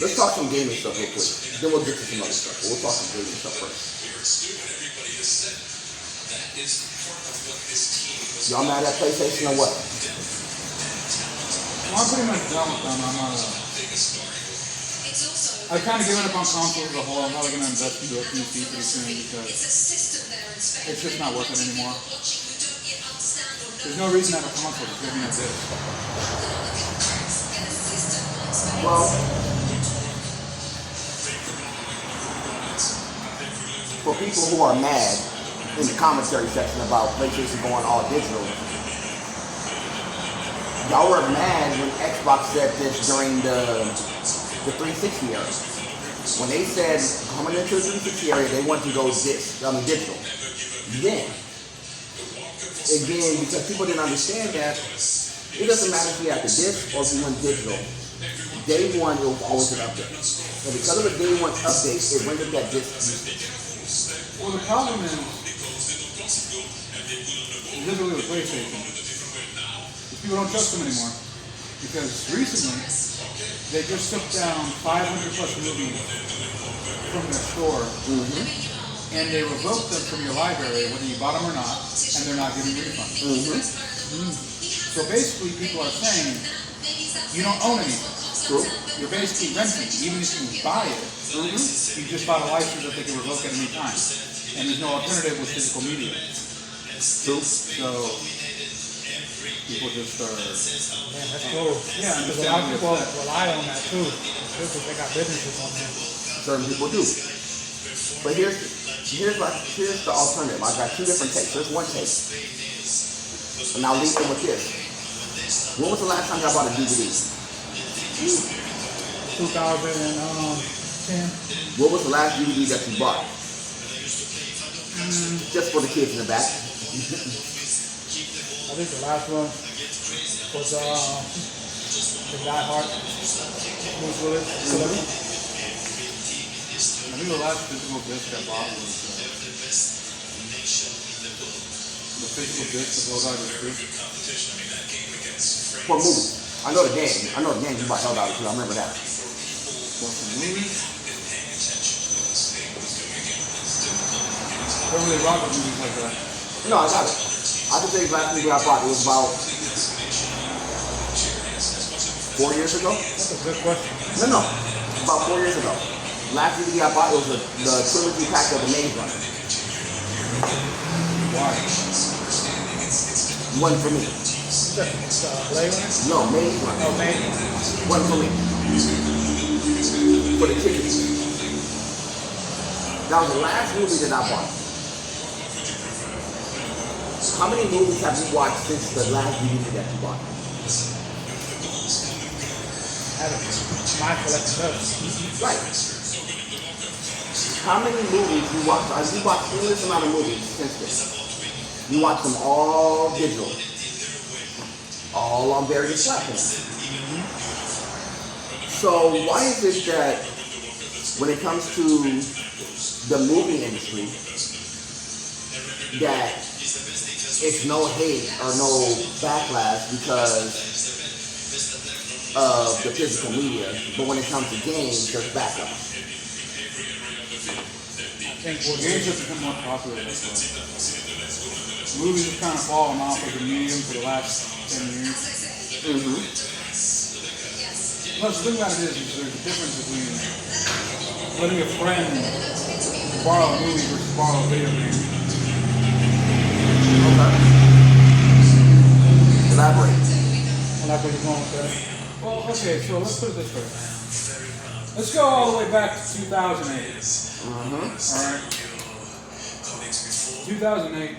Let's talk some gaming stuff real quick. Then we'll get to some other stuff. But we'll talk some gaming stuff first. Y'all mad at PlayStation or what? Well, I'm pretty much done with them. I've kind of given up on consoles as a whole. I'm probably going to invest into a PC pretty soon because it's just not worth it anymore. There's no reason to have a console that's giving us this. Well, for people who are mad in the commentary section about PlayStation going all digital, y'all were mad when Xbox said this during the 360 era. When they said coming into the 360 area, they want to go digital. Then, again, because people didn't understand that, it doesn't matter if you have the disc or if you went digital. Day one, it was always an update. And because of the day one update, it rendered that disc usage. Well, the problem is, literally with PlayStation, people don't trust them anymore. Because recently, they just took down 500 plus movies from their store, and they revoked them from your library, whether you bought them or not, and they're not giving refunds. So basically, people are saying, you don't own anything. True. You're basically renting. Even if you buy it, you just bought a license that they can revoke at any time. And there's no alternative with physical media. True. So, people just are... Man, that's cool. Yeah, Because a lot of people rely on that too. Because they got businesses on there. Certain people do. But here's the alternative. I got two different takes. There's one take. And I'll leave it with this. When was the last time y'all bought a DVD? 2010. What was the last DVD that you bought? Just for the kids in the back. I think the last one was the Die Hard. Bruce Willis. I think the last physical disc I bought was the physical disc of Helldivers 3. For movies. I know the game. I know the game you bought Helldivers 2. I remember that. For some movies? Don't really rock with movies like that. No, I got it. I can tell you the last movie I bought, it was about 4 years ago. That's a good question. No. About 4 years ago. Last DVD I bought was the trilogy pack of the Maze Runner. Why? One for me. Blade Runner? No, Maze Runner. Oh, Maze. One for me. For the tickets. That was the last movie that I bought. How many movies have you watched since the last DVD that you bought? My collection does. Right. How many movies you watched? You watched an endless amount of movies since then. You watch them all digital. All on various platforms. So why is it that when it comes to the movie industry that it's no hate or no backlash because of the physical media, but when it comes to games, there's backlash? I think games have become more popular this way. Movies have kind of fallen off as a medium for the last 10 years. Plus, the thing about it is there's a difference between letting a friend borrow a movie versus borrow a video game. Okay. Elaborate. I like where you're going with that. Well, okay, so let's put it this way. Let's go all the way back to 2008. Alright? 2008,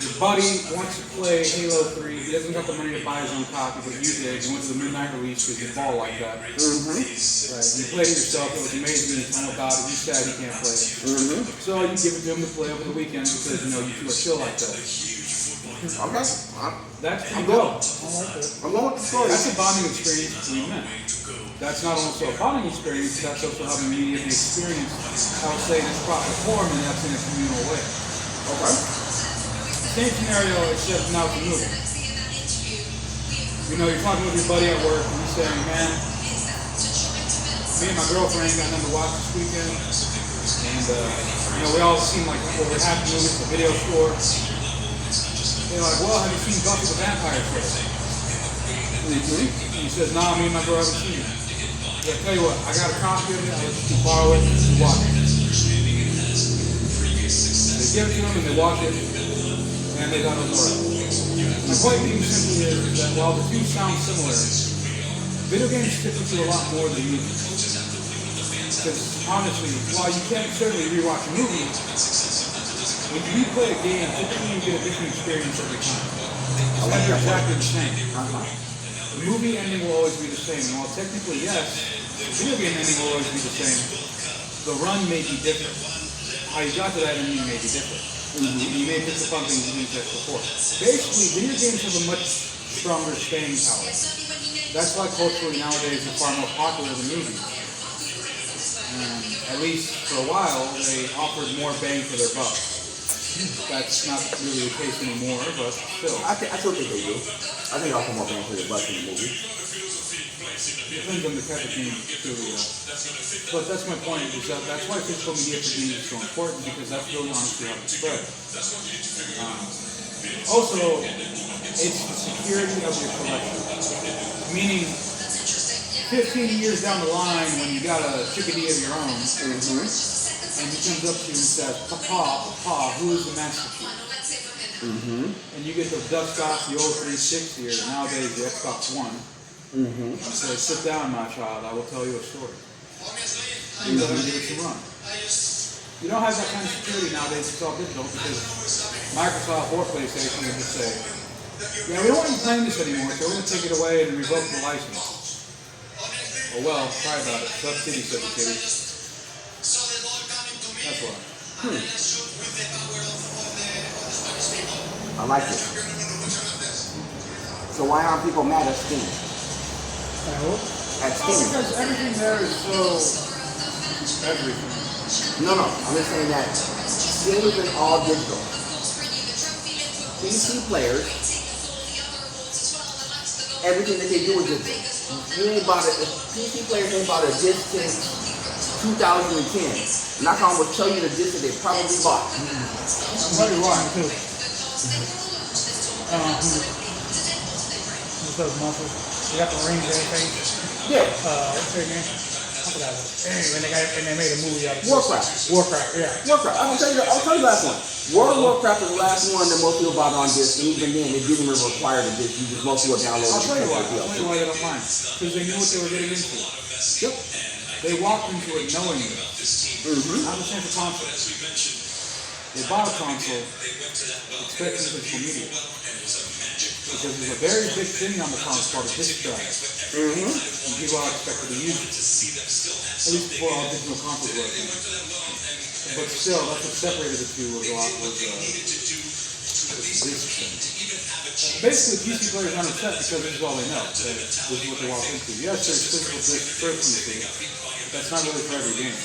your buddy wants to play Halo 3. He doesn't got the money to buy his own copy, but you did. You went to the midnight release because you ball like that. Right. You played it yourself. It was amazing. You told him about it. You said he can't play it. So you give it to him to play over the weekend because you know you two are chill like that. Okay. That's pretty cool. I'm going with the story. That's a bonding experience between men. That's not also a bonding experience, that's also how the media can experience how to say this proper form, and that's in a communal way. Okay. Same scenario, except now it's a movie. You know, you're talking with your buddy at work, and you're saying, man, Me and my girlfriend got nothing to watch this weekend. And, we all seem like we're happy movies at the video store. They're like, well, have you seen Buffy the Vampire Slayer? And he says, nah, me and my girl haven't seen it. Yeah, tell you what, I got a copy of it, I'll let you borrow it and watch it. They give it to them and they watch it, and they got it alright. My point being simply is that while the two sound similar, video games typically do a lot more than movies. Because honestly, while you can't certainly rewatch a movie, when you replay a game, typically you get a different experience every time. It's never exactly the same. The movie ending will always be the same. And while technically, yes, the video game ending will always be the same, the run may be different. How you got to that ending may be different. You may pick up on things you didn't catch before. Basically, video games have a much stronger staying power. That's why culturally nowadays they're far more popular than movies. And at least for a while, they offered more bang for their buck. That's not really the case anymore, but still. I still think they do. I think they offer more bang for their buck in the movie. Depends on the type of game, too, But that's my point, is that that's why physical media for games is so important, because that's really honestly how it's spread. Also, it's the security of your collection. Meaning, 15 years down the line, when you got a chickadee of your own, and he comes up to you and says, Papa, who is the Master Chief? And you get to dust off the old 360 or nowadays the Xbox One. So sit down, my child, I will tell you a story. And then give it to run. You don't have that kind of security nowadays, it's all digital, because Microsoft or PlayStation will just say, yeah, we don't want you playing this anymore, so we're going to take it away and revoke the license. Oh well, sorry about it. Sub Kitty said the kitty. That's why. I like it. So why aren't people mad at Steam? At Steam? Because everything there is so everything. No. I'm just saying that Steam is all digital. PC players, everything that they do is digital. You ain't bought it. PC players ain't bought a disc since 2010. And I can almost tell you the disc that they probably bought. I'll tell you why, too. Those muscles. You got the rings and everything. Yeah. What's their name? I forgot it. Anyway, and they made a movie out of it. Warcraft. Yeah. Warcraft. I'll tell you the last one. World of Warcraft is the last one that most people bought on disc, and even then, it didn't even require the disc. You just mostly would download it. I'll tell you why they don't mind. Because they knew what they were getting into. Yep. They walked into it knowing it. Not the same for consoles. They bought a console expecting physical media. Because there's a very big thing on the console called a disk drive. And people are expected to use it. At least before all digital consoles were. But still, that's what separated the two a lot was the disc thing. Basically, PC players aren't upset because this is all they know. This is what they walk into. Yes, there's physical disc first, but that's not really for every game.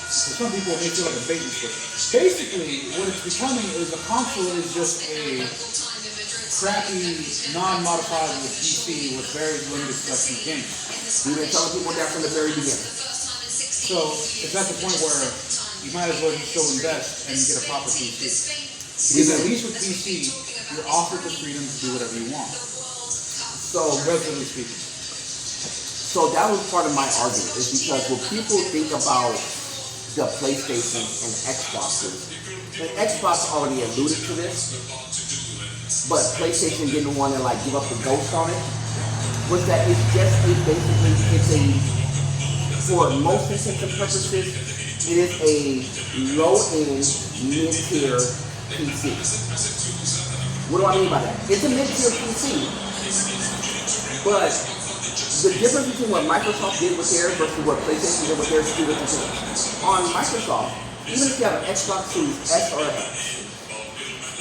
For some people, it may feel like a bait and switch. Basically, what it's becoming is a console is just a crappy, non-modifiable PC with very limited selection of games. We've been telling people that from the very beginning. So, it's at the point where you might as well just go invest and get a proper PC. Because at least with PC, you're offered the freedom to do whatever you want. So, relatively speaking. So that was part of my argument, is because when people think about the PlayStation and Xboxes, and Xbox already alluded to this, but PlayStation didn't want to give up the ghost on it, was that it's just for most intents and purposes, it is a low-end, mid-tier PC. What do I mean by that? It's a mid-tier PC, but the difference between what Microsoft did with theirs versus what PlayStation did with theirs is two different things. On Microsoft, even if you have an Xbox Series S or X,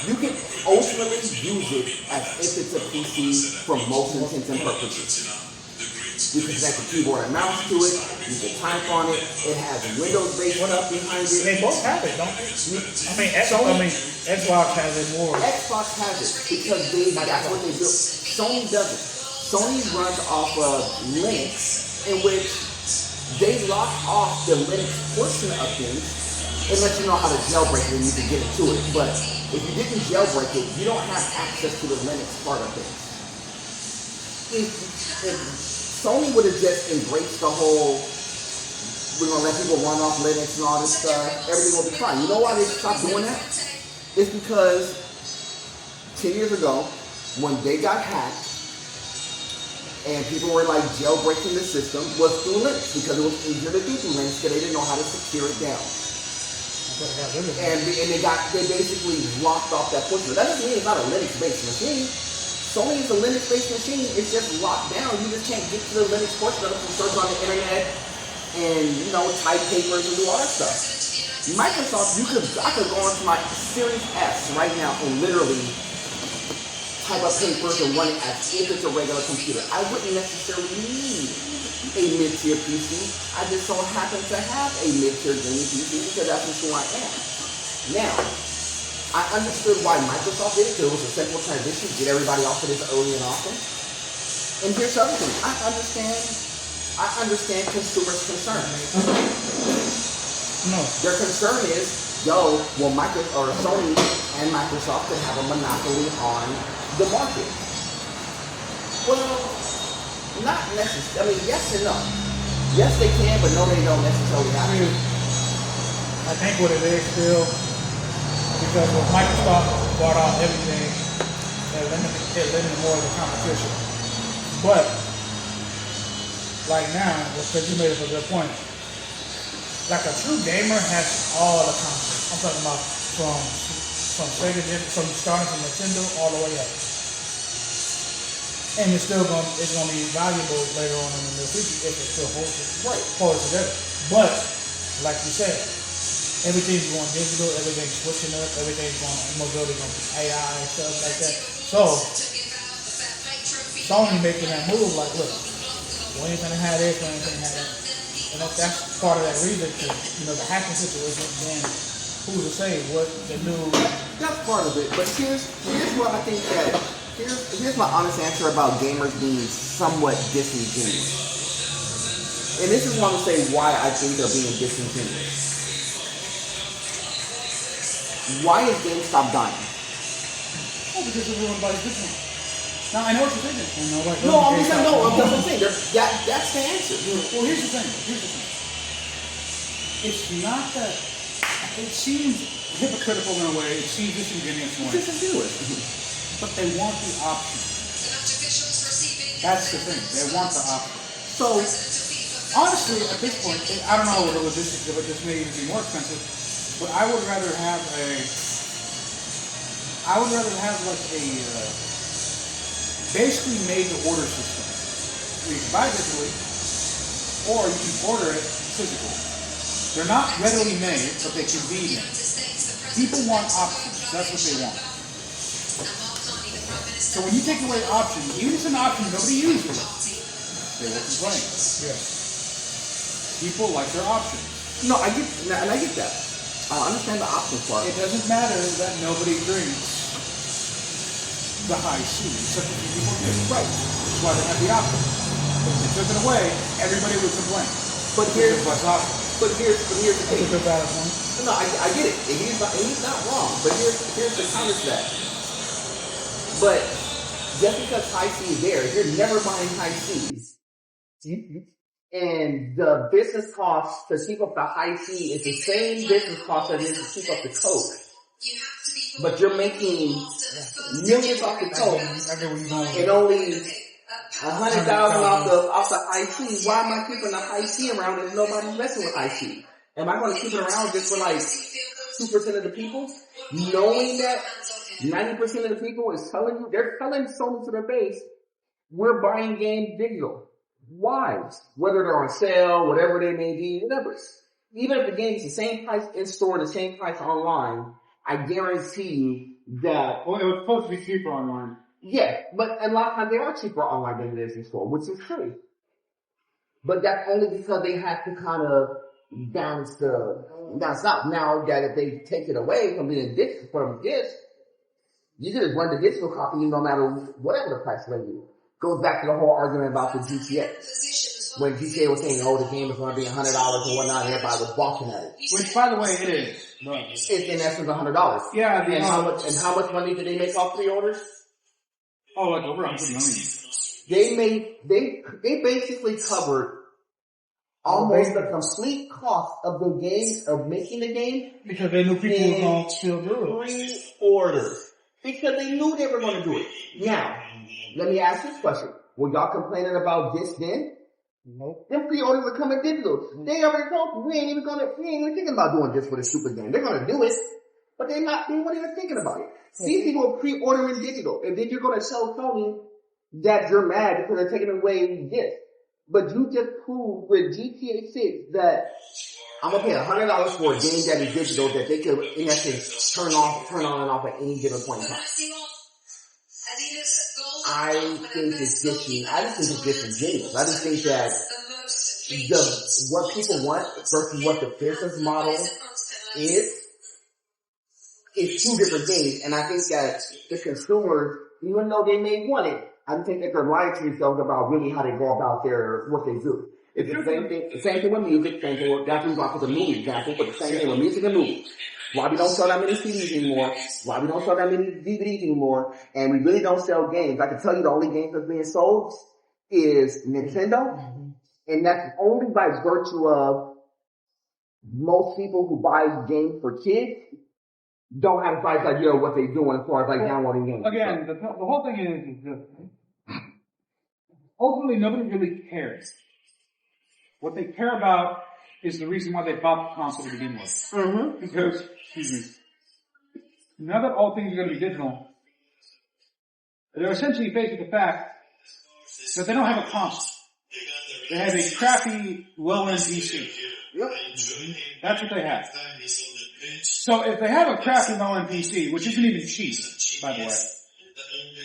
you can ultimately use it as if it's a PC for most intents and purposes. You can connect the keyboard and mouse to it, you can type on it, it has Windows-based stuff behind it. They both have it, don't they? Xbox has it more. Xbox has it because that's what they built. Sony doesn't. Sony runs off of Linux, in which they lock off the Linux portion of things, unless you know how to jailbreak it and you can get into it. But if you didn't jailbreak it, you don't have access to the Linux part of things. If Sony would have just embraced the whole, we're going to let people run off Linux and all this stuff, everything will be fine. You know why they stopped doing that? It's because 10 years ago, when they got hacked, and people were like jailbreaking the system, was through Linux, because it was easier to do through Linux, because they didn't know how to secure it down. And they basically locked off that portion. That doesn't mean it's not a Linux-based machine. Sony is a Linux-based machine. It's just locked down. You just can't get to the Linux portion of it and search on the internet and, type papers and do all that stuff. Microsoft, I could go onto my Series S right now and literally type up papers and run it as if it's a regular computer. I wouldn't necessarily need a mid-tier PC. I just so happen to have a mid-tier gaming PC because that's just who I am. Now, I understood why Microsoft did it, because it was a simple transition, get everybody off of this early and often. And here's the other thing. I understand consumers' concern. No. Their concern is, Sony and Microsoft could have a monopoly on the market. Well, not necessarily. I mean, yes and no. Yes, they can, but no, they don't necessarily have to. I think what it is still, because when Microsoft bought out everything, it limited more of the competition. But, like now, because you made it a good point, like a true gamer has all the content. I'm talking about from Sega, starting from Nintendo all the way up. And it's gonna be valuable later on in the near future if it still holds together. But like you said, everything's going digital, everything's switching up, everything's going mobility, going AI and stuff like that. So Sony making that move, like, look, we ain't gonna have this, we ain't gonna have that. And if that's part of that reason, the hacking situation, then who's to say what the new? That's part of it. But here's what I think that here's my honest answer about gamers being somewhat disingenuous. And this is what I'm saying why I think they're being disingenuous. Why is GameStop dying? Oh, because everybody's different. Now, I know what you're thinking. That's what I'm saying. That's the answer. Well, here's the thing. It's not that. It seems hypocritical in a way. It seems disingenuous in a way. It's disingenuous. But they want the option. That's the thing. They want the option. So, honestly, at this point, I don't know what the logistics of it. This may even be more expensive. But I would rather have basically made to order system. You can buy digitally, or you can order it physically. They're not readily made, but they can be made. People want options. That's what they want. So when you take away options, even if it's an option nobody uses, they will complain. Yeah. People like their options. No, I get that. I understand the options part. It doesn't matter that nobody drinks the high C, except for people do. Right. That's why they have the option. If they took it away, everybody would complain. But here's the thing. That's a good balance one. No, I get it. And he's not wrong. But here's the counter to that. But just because high C is there, you're never buying high C's. Mm-hmm. And the business cost to keep up the high C is the same business cost that it is to keep up the Coke. But you're making millions off the Coke and only 100,000 off the high C. Why am I keeping the high C around if nobody's messing with high C? Am I going to keep it around just for like 2% of the people? Knowing that 90% of the people is telling you, they're telling Sony to their base, we're buying games digital. Why? Whether they're on sale, whatever they may be, whatever. Even if the game is the same price in store, the same price online, I guarantee you that. Well, it was supposed to be cheaper online. Yeah, but a lot of times they are cheaper online than it is in store, which is true. But that's only because they have to kind of balance out. Now that if they take it away from being from disc, you can just run the digital copy no matter whatever the price may be. Goes back to the whole argument about the GTA. When GTA was saying, oh, the game is going to be $100 and whatnot, and everybody was balking at it. Which, by the way, it is. It's in essence $100. Yeah, and how much money did they make off pre-orders? Oh, like over $100 They million. basically covered almost the complete cost of the game, of making the game. Because they knew people were going to still do it. Pre-orders. Because they knew they were going to do it. Now, let me ask this question. Were y'all complaining about this then? Nope. Them pre-orders are coming digital. They already told we ain't even thinking about doing this for the super game. They're gonna do it, but they weren't even thinking about it. See, people are pre-ordering digital, and then you're gonna tell Sony that you're mad because they're taking away this. But you just proved with GTA 6 that I'm gonna pay $100 for a game that is digital that they could, in essence, turn on and off at any given point in time. I think it's disingenuous. I just think that what people want versus what the business model is two different things. And I think that the consumers, even though they may want it, I think that they're lying to themselves about really how they go about what they do. It's the same thing with music, same thing with, that's why I put the movie example, but the same thing with music and movies. Why we don't sell that many CDs anymore, why we don't sell that many DVDs anymore, and we really don't sell games. I can tell you the only games that's being sold is Nintendo, and that's only by virtue of most people who buy games for kids don't have a price idea of what they're doing as far as like downloading games. Again, the whole thing is that ultimately nobody really cares. What they care about is the reason why they bought the console to begin with. Mm-hmm. Because, now that all things are going to be digital, they're essentially faced with the fact that they don't have a console. They have a crappy, low-end PC. Yep. That's what they have. So if they have a crappy low-end PC, which isn't even cheap, by the way,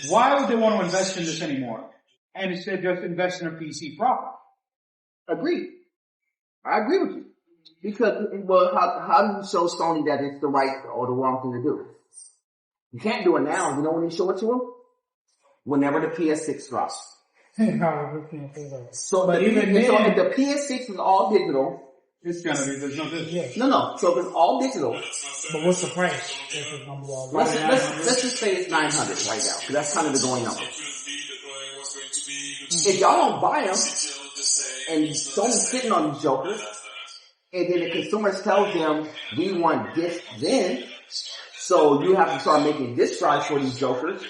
why would they want to invest in this anymore? And instead just invest in a PC proper? Agreed. I agree with you. Because, well, how do you show Sony that it's the right or the wrong thing to do? You can't do it now. You know when you show it to them? Whenever the PS6 drops. So, but if the PS6 is all digital, it's gonna be, there's no digital. Yeah. No. So if it's all digital. But what's the price? Let's just say it's $900 right now. Because that's kind of the going number. If y'all don't buy them, and Sony's sitting on these jokers, and then the consumers tells them, we want this then, so you have to start making this price for these jokers.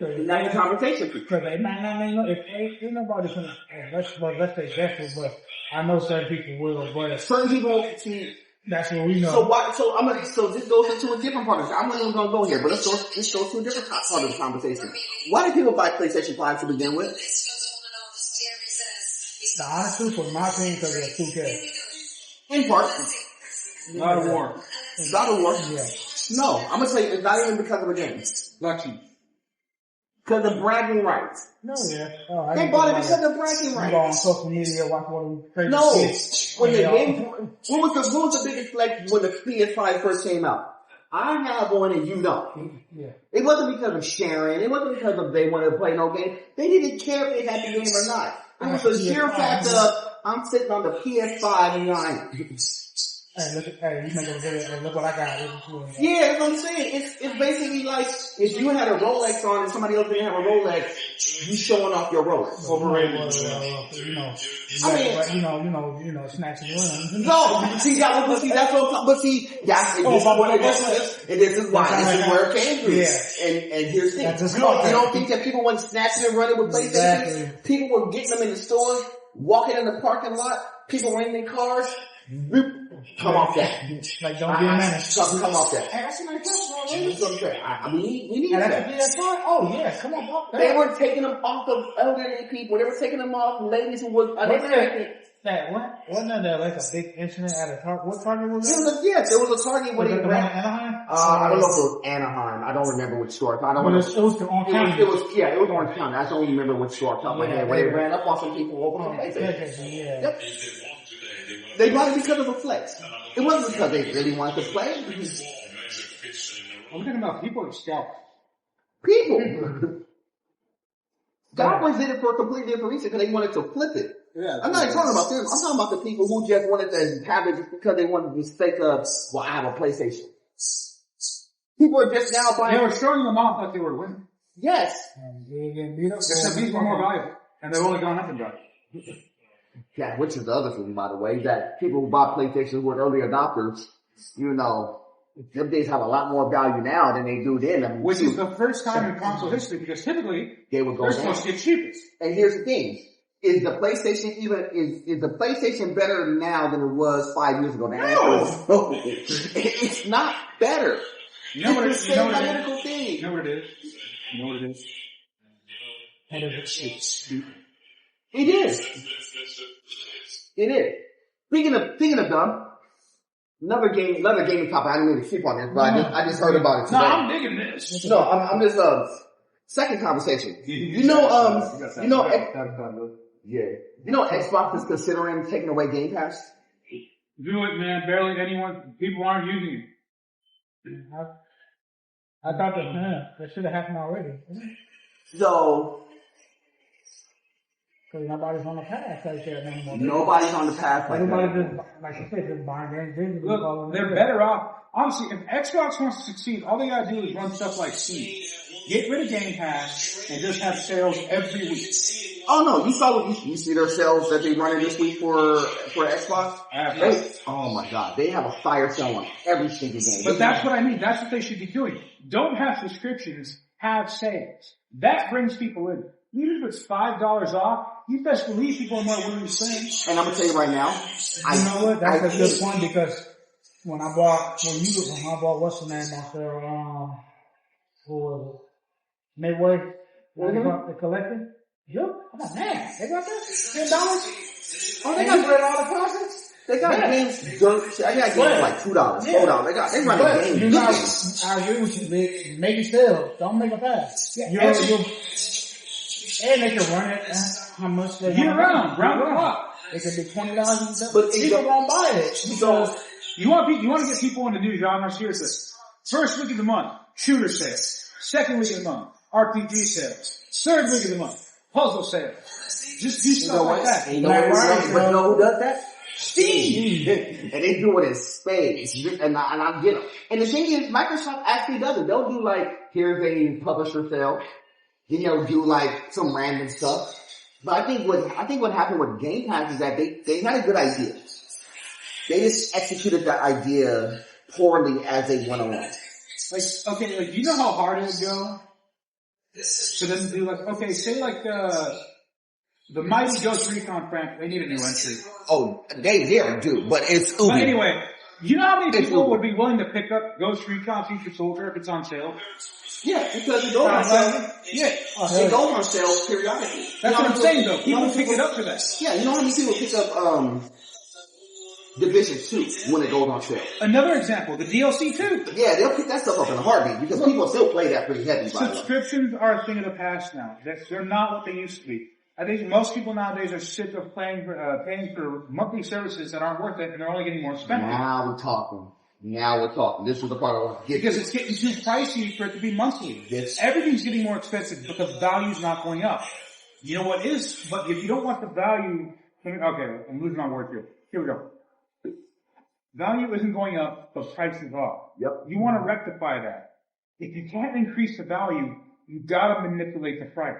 That's the conversation. Because they might not know if ain't nobody gonna, let's say definitely, but I know certain people will, but certain people see. That's what we know. So this goes into a different part of it. I'm not even gonna go here, but let's go to a different part of the conversation. Why do people buy PlayStation 5 to begin with? The honest truth, for my opinion, because of 2K. In part. God of War. God of War? Yeah. No, I'm gonna say it's not even because of the game. Lucky. Because of bragging rights. No, yeah. They bought it because of bragging rights. You go on social media, watch one of them crazy kids. When the game, what was the biggest flex when the PS5 first came out? I have one and you don't. Yeah. It wasn't because of sharing. It wasn't because of they wanted to play no game. They didn't care if they had the game or not. It was a sheer fact of I'm sitting on the PS5 and I'm hey, you make a video, hey, look what I got. Yeah, that's what I'm saying. It's basically like if you had a Rolex on and somebody else didn't have a Rolex, you showing off your Rolex. Overrated. Snatching running. No, see, that's what I'm but see, that's, and this is why, this is where it came from. Yeah. And here's the thing. You don't think that people weren't snatching and running with PlayStation? Exactly. People were getting them in the store, walking in the parking lot, people were in their cars. Come off that. Like, don't be a menace. Come off that. Hey, that's a nice customer. That's what I'm saying. We need that. that. That's fine. Oh, yeah. Come on, pop that. They were taking them off of elderly people. They were taking them off ladies who was unexpected. Wasn't there like a big incident at a Target? What Target was that? Yes, there was a Target where they ran. Anaheim? I don't know if it was Anaheim. I don't remember which store. I don't know. It was Orange County. It was Orange County. I don't remember which store. Top of my head. Where they ran up on some people over the place. Yeah. Yep. They bought it because of a flex. It wasn't because they really wanted to play. I'm talking about people or scalp. People. Cowboys did it for a completely different reason because they wanted to flip it. Yeah, I'm not even talking about them. I'm talking about the people who just wanted to have it just because they wanted the sake of, well, I have a PlayStation. People are just now buying. They were showing them off like they were winning. Yes. Except these were more valuable. And they've only gone up in value. Yeah, which is the other thing, by the way, that people who bought PlayStations were early adopters, them days have a lot more value now than they do then. I mean, which is the first time in console history because typically they would go they're down. supposed to get cheapest. And here's the thing. Is the PlayStation better now than it was 5 years ago? No. It's not better. You know what it is? You know what it identical is? thing. You know what it is? You know what it is? It's stupid. It is. It is. Speaking of dumb, another gaming topic. I didn't really sleep on this, but I just heard about it today. No, I'm digging this. No, I'm just second conversation. Xbox is considering taking away Game Pass. Do it, man. Barely anyone. People aren't using it. I thought that should have happened already. So. Because nobody's on the path out there anymore. Nobody's on the path. Everybody just, like you said, just buying games. Look, they're better off. Honestly, if Xbox wants to succeed, all they gotta do is run stuff like Steam. Get rid of Game Pass and just have sales every week. Oh no, you see their sales that they running this week for Xbox? Oh my god, they have a fire sale on every single game. But that's what I mean. That's what they should be doing. Don't have subscriptions, have sales. That brings people in. Even if it's $5 off, you best believe people are more willing to spend. And I'm gonna tell you right now, you know what? That's a good point because when I bought what's the name on sale? Who was it? Midway. The collector. Yep. I'm like, man, they got that $10. Oh, they got all the profits. They got games dirt. I got games for like $2, $4. They run games. You know, I agree with you, Big. Make it sell. Don't make a pass. And they can run it how much they year round the clock. It could be $20. But people won't buy it because you want to get people into new genres. Here's this: first week of the month, shooter sales. Second week of the month, RPG sales. Third week of the month, puzzle sales. Just do stuff like that. And you know who does that? Steam. And they do it in spades. And I get them. And the thing is, Microsoft actually does it. They'll do like, here's a publisher sale. Then they'll do like some random stuff. But I think what happened with Game Pass is that they had a good idea. They just executed that idea poorly as they went along. You know how hard it would go for them to do say the mighty Ghost Recon franchise, they need a new entry. Oh, they do, but it's Ubi. But anyway, you know how many people would be willing to pick up Ghost Recon Future Soldier if it's on sale? Yeah, because it goes on sale. Yeah, it goes on sale periodically. That's what I'm saying though. People pick it up for that. Yeah, you know how many people pick up Division 2 when it goes on sale? Another example, the DLC 2. Yeah, they'll pick that stuff up in a heartbeat because people still play that pretty heavy. Subscriptions are a thing of the past now. They're not what they used to be. I think most people nowadays are sick of paying for monthly services that aren't worth it, and they're only getting more expensive. Now we're talking. This is the part I want to get because it's getting too pricey for it to be monthly. Everything's getting more expensive because value's not going up. You know what is? But if you don't want the value, okay, I'm losing my word here. Here we go. Value isn't going up, but prices are. Yep. You want to rectify that. If you can't increase the value, you gotta manipulate the price.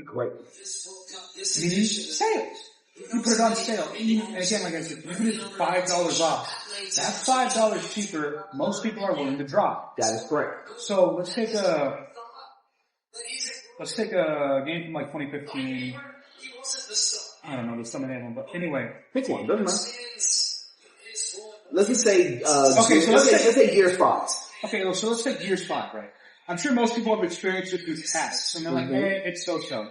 Great. Meaning sales. You put it on sale. And again, like I said, even if it's $5 off, that's $5 cheaper. Most people are willing to drop. That is correct. So let's take a game from like 2015. I don't know, there's some of them, but anyway. Pick one, doesn't matter. Let's just say, let's say Gears 5. Okay, so let's take Gears 5, right? I'm sure most people have experienced it through tests, and they're like, it's so-so,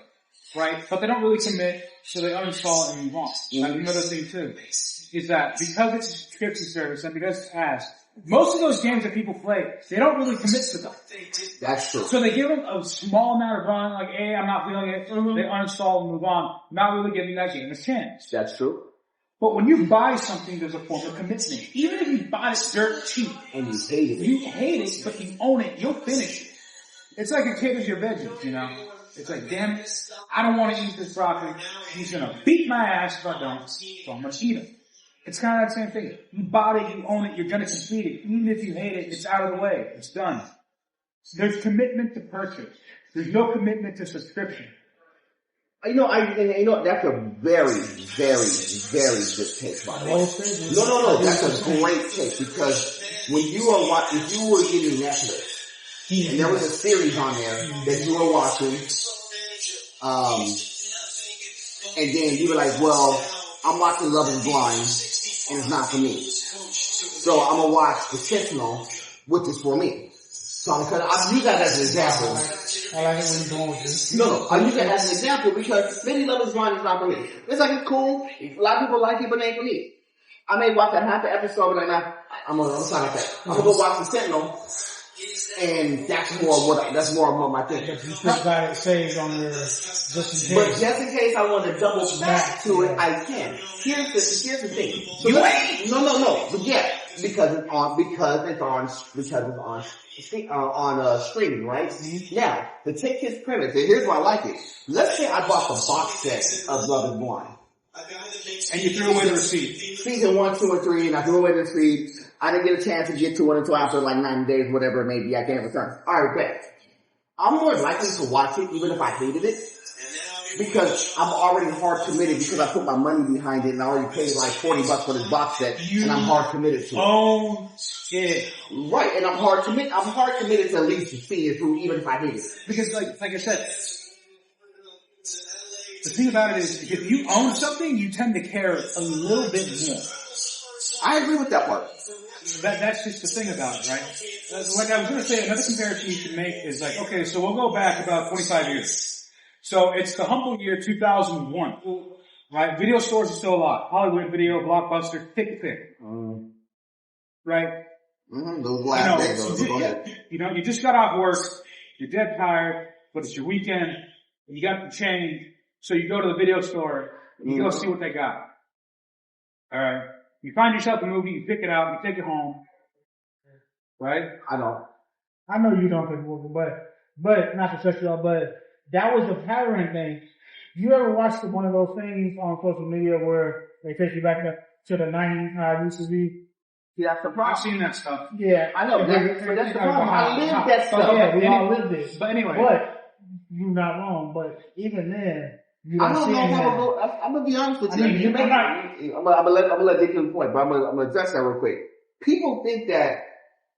right? But they don't really commit, so they uninstall it and move on. And another thing too, is that because it's a subscription service and because it's asked, most of those games that people play, they don't really commit to them. That's true. So they give them a small amount of run, like, hey, I'm not feeling it. They uninstall and move on, not really giving that game a chance. That's true. But when you buy something, there's a form of commitment. Even if you buy it dirt cheap. And you hate it. You hate it, but you own it. You'll finish it. It's like it caters your veggies, you know? it's like, damn it, I don't want to eat this broccoli. He's going to beat my ass if I don't, so I'm going to eat it. It's kind of that same thing. You bought it, you own it, you're going to complete it. Even if you hate it, it's out of the way. It's done. There's commitment to purchase. There's no commitment to subscription. That's a very, very, very good take, by the way. No, that's a great take, because when if you were getting Netflix, and there was a series on there that you were watching, and then you were like, well, I'm watching Love is Blind, and it's not for me. So I'm gonna watch The Sentinel, which is for me. So I'm use that as an example. I like it when you're going with this. No, I use that as an example because maybe Love is Blind is not for me. It's like, it's cool. A lot of people like it, but it ain't for me. I may watch a half an episode, but like, I'm gonna sign up that. I'm gonna go watch The Sentinel, and that's more of my thing. But you just got it saved on your just in case. But just in case I want to double back to it, I can. Here's the thing. So no. But yeah, because it's on streaming, right? Mm-hmm. Now, to take his premise, and here's why I like it. Let's say I bought the box set of Love is Blind. And you threw away the receipt. Season 1, 2, and 3, and I threw away the receipt. I didn't get a chance to get to it until after like 90 days, whatever it may be. I can't return. Alright, bet. I'm more likely to watch it even if I hated it, because I'm already hard committed because I put my money behind it and I already paid like $40 for this box set, and I'm hard committed to it. Oh shit. Right, and I'm hard committed to at least see it through even if I hate it. Because like I said, the thing about it is, if you own something, you tend to care a little bit more. I agree with that part. That's just the thing about it, right? Like I was going to say, another comparison you can make is like, okay, so we'll go back about 25 years. So it's the humble year 2001, right? Video stores are still alive. Hollywood Video, Blockbuster, pick. Right? Mm-hmm. Those last days. You just got off work, you're dead tired, but it's your weekend, and you got the change, so you go to the video store, and you go see what they got. Alright? You find yourself a movie, you pick it out, you take it home. Right? I know you don't pick a movie, but, not to touch you off, but that was a pattern thing. You ever watched one of those things on social media where they take you back to the 90s, how it used to be? Yeah, that's the problem. I've seen that stuff. Yeah, I know. That's the problem. I lived that stuff. Yeah, we all lived it. But anyway. But, you're not wrong, but even then, I don't know how to go. I'm gonna be honest with you. I'm gonna let Dick to the point, but I'm gonna address that real quick. People think that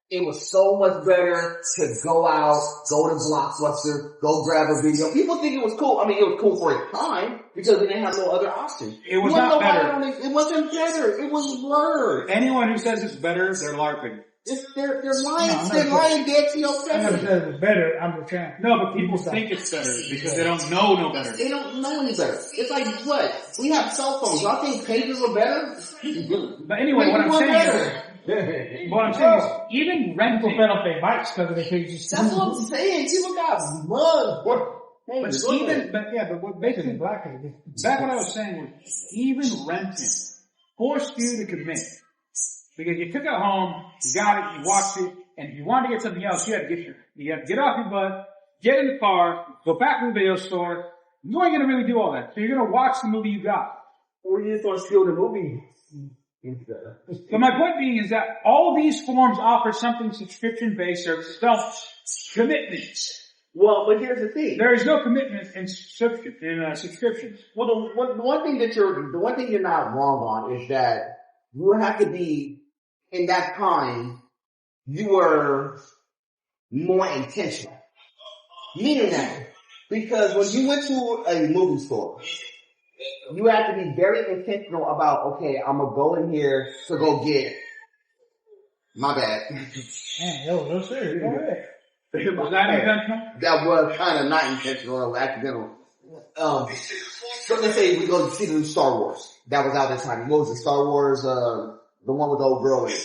it was so much better to go out, go to Blockbuster, go grab a video. People think it was cool. I mean, it was cool for its time because we didn't have no other option. It was not better. It wasn't better. It was blurred. Anyone who says it's better, they're LARPing. They're lying. They're lying dead to your face. I never said it was better. I'm just trying. No, but people think it's better because they don't know no better. They don't know any better. It's like what? We have cell phones. Y'all think pages were better? But anyway, what I'm saying is, even renting. People fell off their bikes because of their pages. That's what I'm saying. People got mugged. But basically, back what I was saying was, even renting forced you to commit. Because you took it home, you got it, you watched it, and if you wanted to get something else, you had to get off your butt, get in the car, go back to the video store. You ain't gonna really do all that. So you're gonna watch the movie you got. Or you just want to steal the movie. But my point being is that all these forms offer something subscription-based services don't. Commitment. Well, but here's the thing. There is no commitment in subscriptions. Well, the one thing you're not wrong on is that you have to be, in that time, you were more intentional. Meaning that, because when you went to a movie store, you have to be very intentional about, okay, I'm gonna go in here to go get, my bad. Man, no serious. Go ahead. Was that intentional? That was kind of not intentional, it was accidental. So let's say we go see the new Star Wars. That was out this time. What was it? Star Wars, the one with the old girl in it.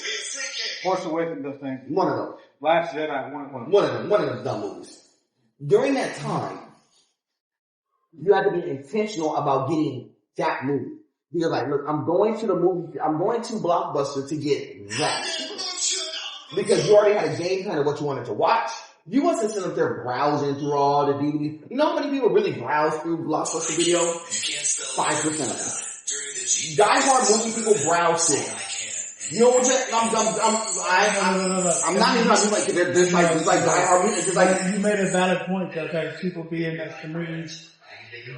Force Awakens, those things. One of those. Last Jedi, one of them dumb movies. During that time, you had to be intentional about getting that movie. You're like, look, I'm going to Blockbuster to get that. Because you already had a game plan of what you wanted to watch. You wasn't sitting up there browsing through all the DVDs. You know how many people really browse through Blockbuster Video? 5% of them. Die-hard movie people browse through them. You know what I'm not even talking like there's like die-hard movies. It's like you made a valid point though, because people being at the movies,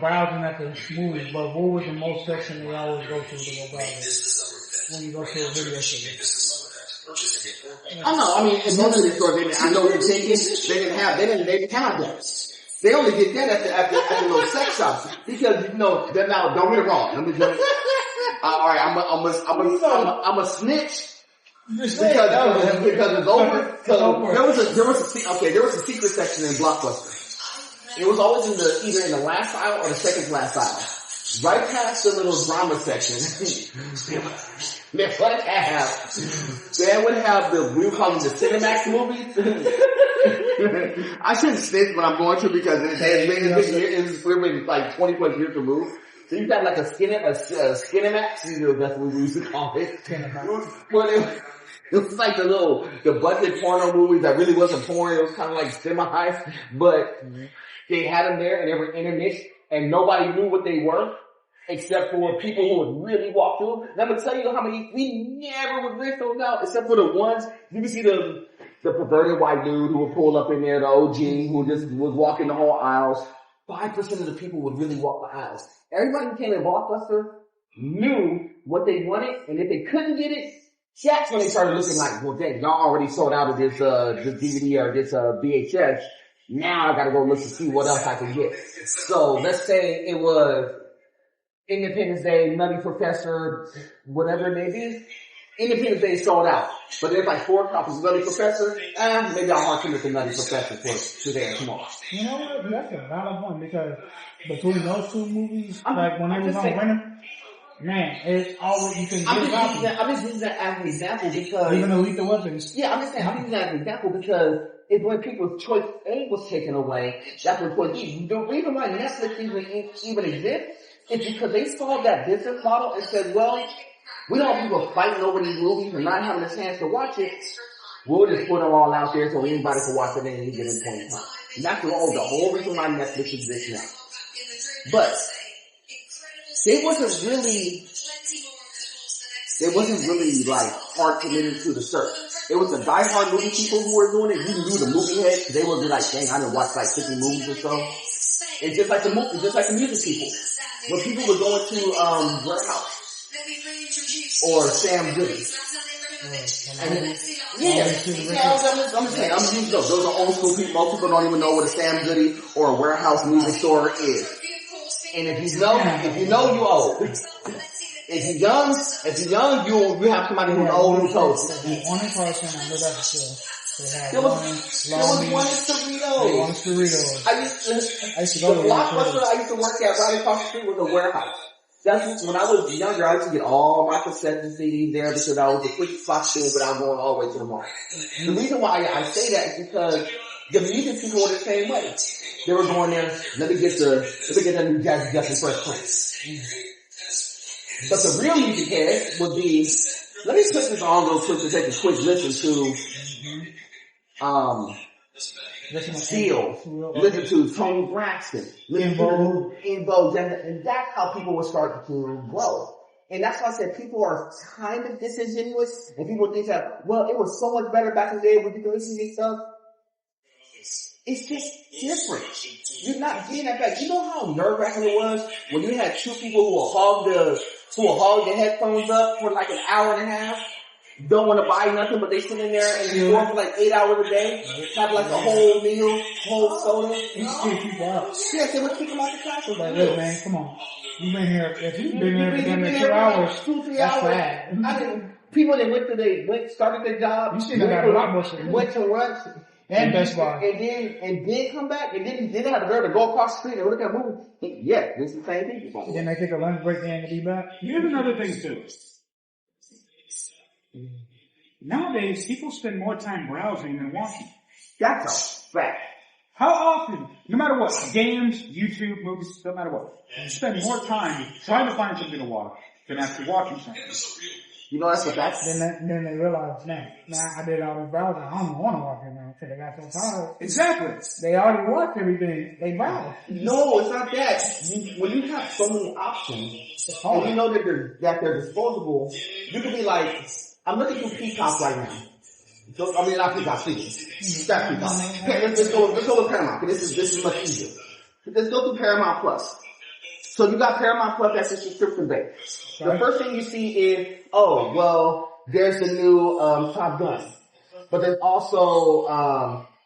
browsing at the movies, but what was the most section they always go to go browse when you go to a video store? I know. I mean, in most of the stores, I know they're thinking they didn't have that. They only get that at the little sex shops because they're now. Don't get it wrong. Let me just. All right, I'm a snitch because it's over. There was a secret section in Blockbuster. It was always either in the last aisle or the second to last aisle. Right past the little drama section. They would have we would call them the Cinemax movies. I shouldn't snitch when I'm going to because it's been like 20 plus years removed. So you got like a Skinemax, that's what we used to call it. But it was like the budget porno movies that really wasn't porn. It was kind of like semi-heist, but they had them there and they were intermixed and nobody knew what they were. Except for people who would really walk through. And I'm gonna tell you how many, we never would list those out, except for the ones, you can see the perverted white dude who would pull up in there, the OG, who just was walking the whole aisles. 5% of the people would really walk the aisles. Everybody who came in Blockbuster knew what they wanted, and if they couldn't get it, that's when they started looking like, well dang, y'all already sold out of this DVD or this VHS. Now I gotta go look to see what else I can get. So let's say it was Independence Day, Nutty Professor, whatever it may be. Independence Day sold out. But there's like 4 copies of Nutty Professor. Maybe I'll hard to look at Nutty Professor for today or tomorrow. You know what? That's a valid one because between those two movies, like when it was on winter, man, it's always, you can get copies. I'm just using that as an example because... Even the Lethal Weapons. Yeah, I'm just saying, I'm using that as an example because it's when people's choice A was taken away, that's when choice B. The reason why Netflix even exists is because they saw that business model and said, well, we don't want people fighting over these movies and not having a chance to watch it. We'll just put them all out there so anybody can watch it at any given point in time. And that's the whole reason why Netflix exists now. But they wasn't really like hard committed to the search. It was the diehard movie people who were doing it. You knew the movie heads. They would be like, dang, I didn't watch like 50 movies or so. It's just like the music people. When people were going to Warehouse or Sam Goody. I'm using those. Those are old school people. Most people don't even know what a Sam Goody or a Warehouse music store is. And if you know, you old. If you're young, you have somebody who's old who told you. The only person I know that's still. There was one in Cerritos. I used to go to Blockbuster I used to work at right across the street was a warehouse. That's when I was younger, I used to get all my cassettes and CDs there because I was a quick spot student without going all the way to the mall. The reason why I say that is because the music people were the same way. They were going there, let me get that new Jazzy Jeff and Fresh Prince. But the real music head would be, let me put this on real quick to take a quick listen to Seal, listen to Tony Braxton, listen to In Vogue, and that's how people were starting to grow. And that's why I said people are kind of disingenuous, and people think that, well, it was so much better back in the day when you could listen to this stuff. It's just different. You're not getting that back. You know how nerve-wracking it was when you had 2 people who will hog the headphones up for like an hour and a half? Don't want to buy nothing, but they sit in there and perform for like 8 hours a day, have like a whole meal, whole soda. You kick people out. Yes, they would kick them out the class. Like, look, man, come on. You've been here, if you've been here for 2 hours, 2-3 hours. People that started their job, you still got a lot more shit. Went to lunch, and Best Buy. And then come back, and then they have the nerve to go across the street and look at a movie. Yeah, this is the same thing. Then they take a lunch break and be back. Here's another thing too. Nowadays, people spend more time browsing than watching. That's a fact. How often, no matter what, games, YouTube, movies, no matter what, you spend more time trying to find something to watch than actually watching something. You know, that's the fact. Then they realize, now I did all this browsing. I don't want to watch it now because they got so tired. Exactly. They already watched everything. They browse. No, it's not that. When you have so many options, and you know that they're disposable, you can be like, I'm looking through Peacock right now. So, I mean, not Peacock, please. That's Peacock. Okay, let's go with Paramount. This is much easier. Let's go through Paramount Plus. So you got Paramount Plus, that's a subscription base. The first thing you see is, oh, well, there's the new Top Gun. But there's also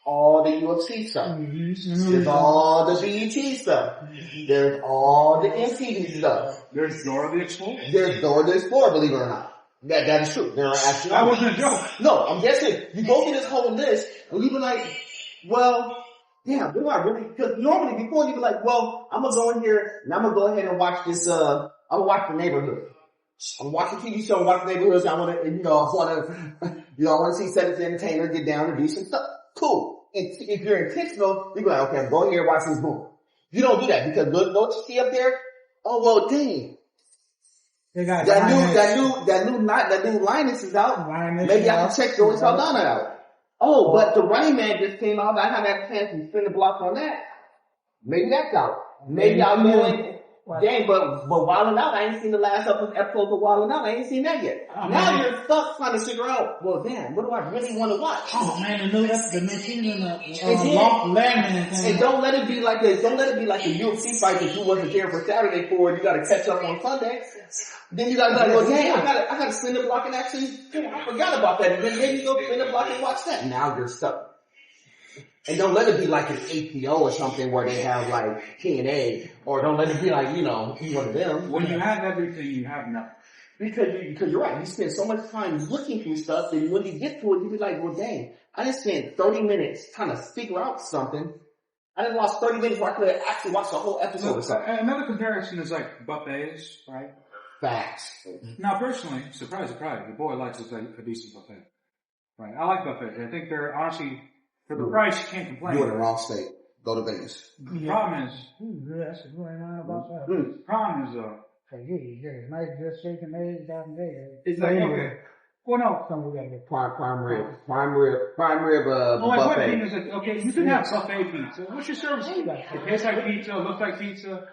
all the UFC stuff. There's all the BET stuff. There's all the MTV stuff. There's Dora the Explorer. There's Dora the Explorer, believe it or not. That is true. There are actually. That wasn't a joke. No, I'm guessing. You go through this whole list, and you be like, well, yeah, do I really? Because normally before you be like, well, I'm gonna go in here and I'm gonna go ahead and watch this. I'm gonna watch The Neighborhood. I'm watching TV show, watch The Neighborhood. I want to, I want to see Cedric the Entertainer get down and do some stuff. Cool. If you're intentional, you go like, okay, I'm going here and watch this movie. You don't do that because look, don't you see up there? Oh well, dang. They got that new Linus is out. Maybe I can check Joey Saldana out. Oh, but the Running Man just came out. I haven't had a chance to spin the block on that. Maybe that's out. Maybe I'll go in. Dang, but Wildin' Out, I ain't seen the last episode of Wildin' Out. I ain't seen that yet. Now you're stuck trying to figure out, well, damn, what do I really want to watch? Oh man, the new season of Landman. And don't let it be like a UFC fight that you wasn't there for Saturday for, and you got to catch up on Sunday. Then you got to be like, well, dang, I got to spin the block and actually, I forgot about that. And then maybe you go spin the block and watch that. Now you're stuck. And don't let it be like an HBO or something where they have like TNA, or don't let it be like, one of them. When you have everything, you have nothing. Because you're right, you spend so much time looking through stuff, and when you get to it, you be like, well dang, I just spent 30 minutes trying to figure out something. I didn't watch 30 minutes where I could have actually watched the whole episode or something. Another comparison is like buffets, right? Facts. Now personally, surprise, the boy likes a decent buffet. Right? I like buffets. I think they're honestly, for the price, you can't complain. You're in the wrong state. Go to Vegas. The problem is, nice, just shaking eggs out in Vegas. It's like, okay. Well, no. Some we gotta get prime rib, buffet. Thing is like, okay, you can have buffet pizza. What's your service? It tastes like pizza, looks like pizza.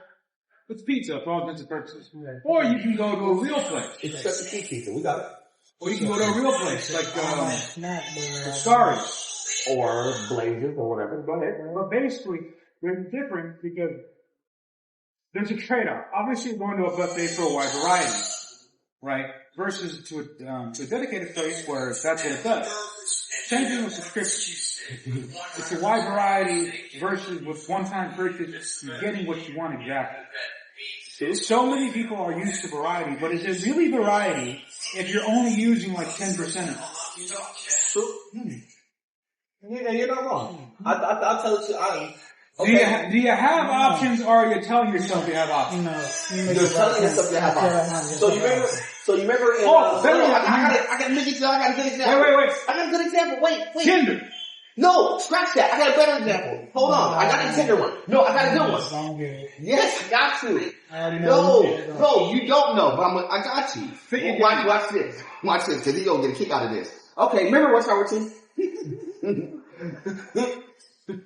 It's pizza for all intents and purposes. Or you can go to a real place. It's Chuck E. Cheese pizza. We got it. Or you can go to a real place, like, Starry's. Or Blazers or whatever. Go ahead. But basically, they're different because there's a trade-off. Obviously, you're going to a buffet for a wide variety, right? Versus to a dedicated place where that's what it does. Same thing with subscriptions. It's a wide variety versus with one-time purchase, you're getting what you want exactly. So many people are used to variety, but is it really variety if you're only using like 10% of it? Yeah, you're not wrong. I'll tell you. Do you have options, or are you telling yourself you have options? No, you're telling yourself you have options. So you remember? I got a good example. Wait. I got a good example. Wait. Tinder. No, scratch that. I got a better example. Hold on. I got a Tinder one. No, I got a good one. Yes, I got to. No, you don't know, but I got you. Watch this. Watch this, because you're going to get a kick out of this. Okay, remember Rush Hour 2?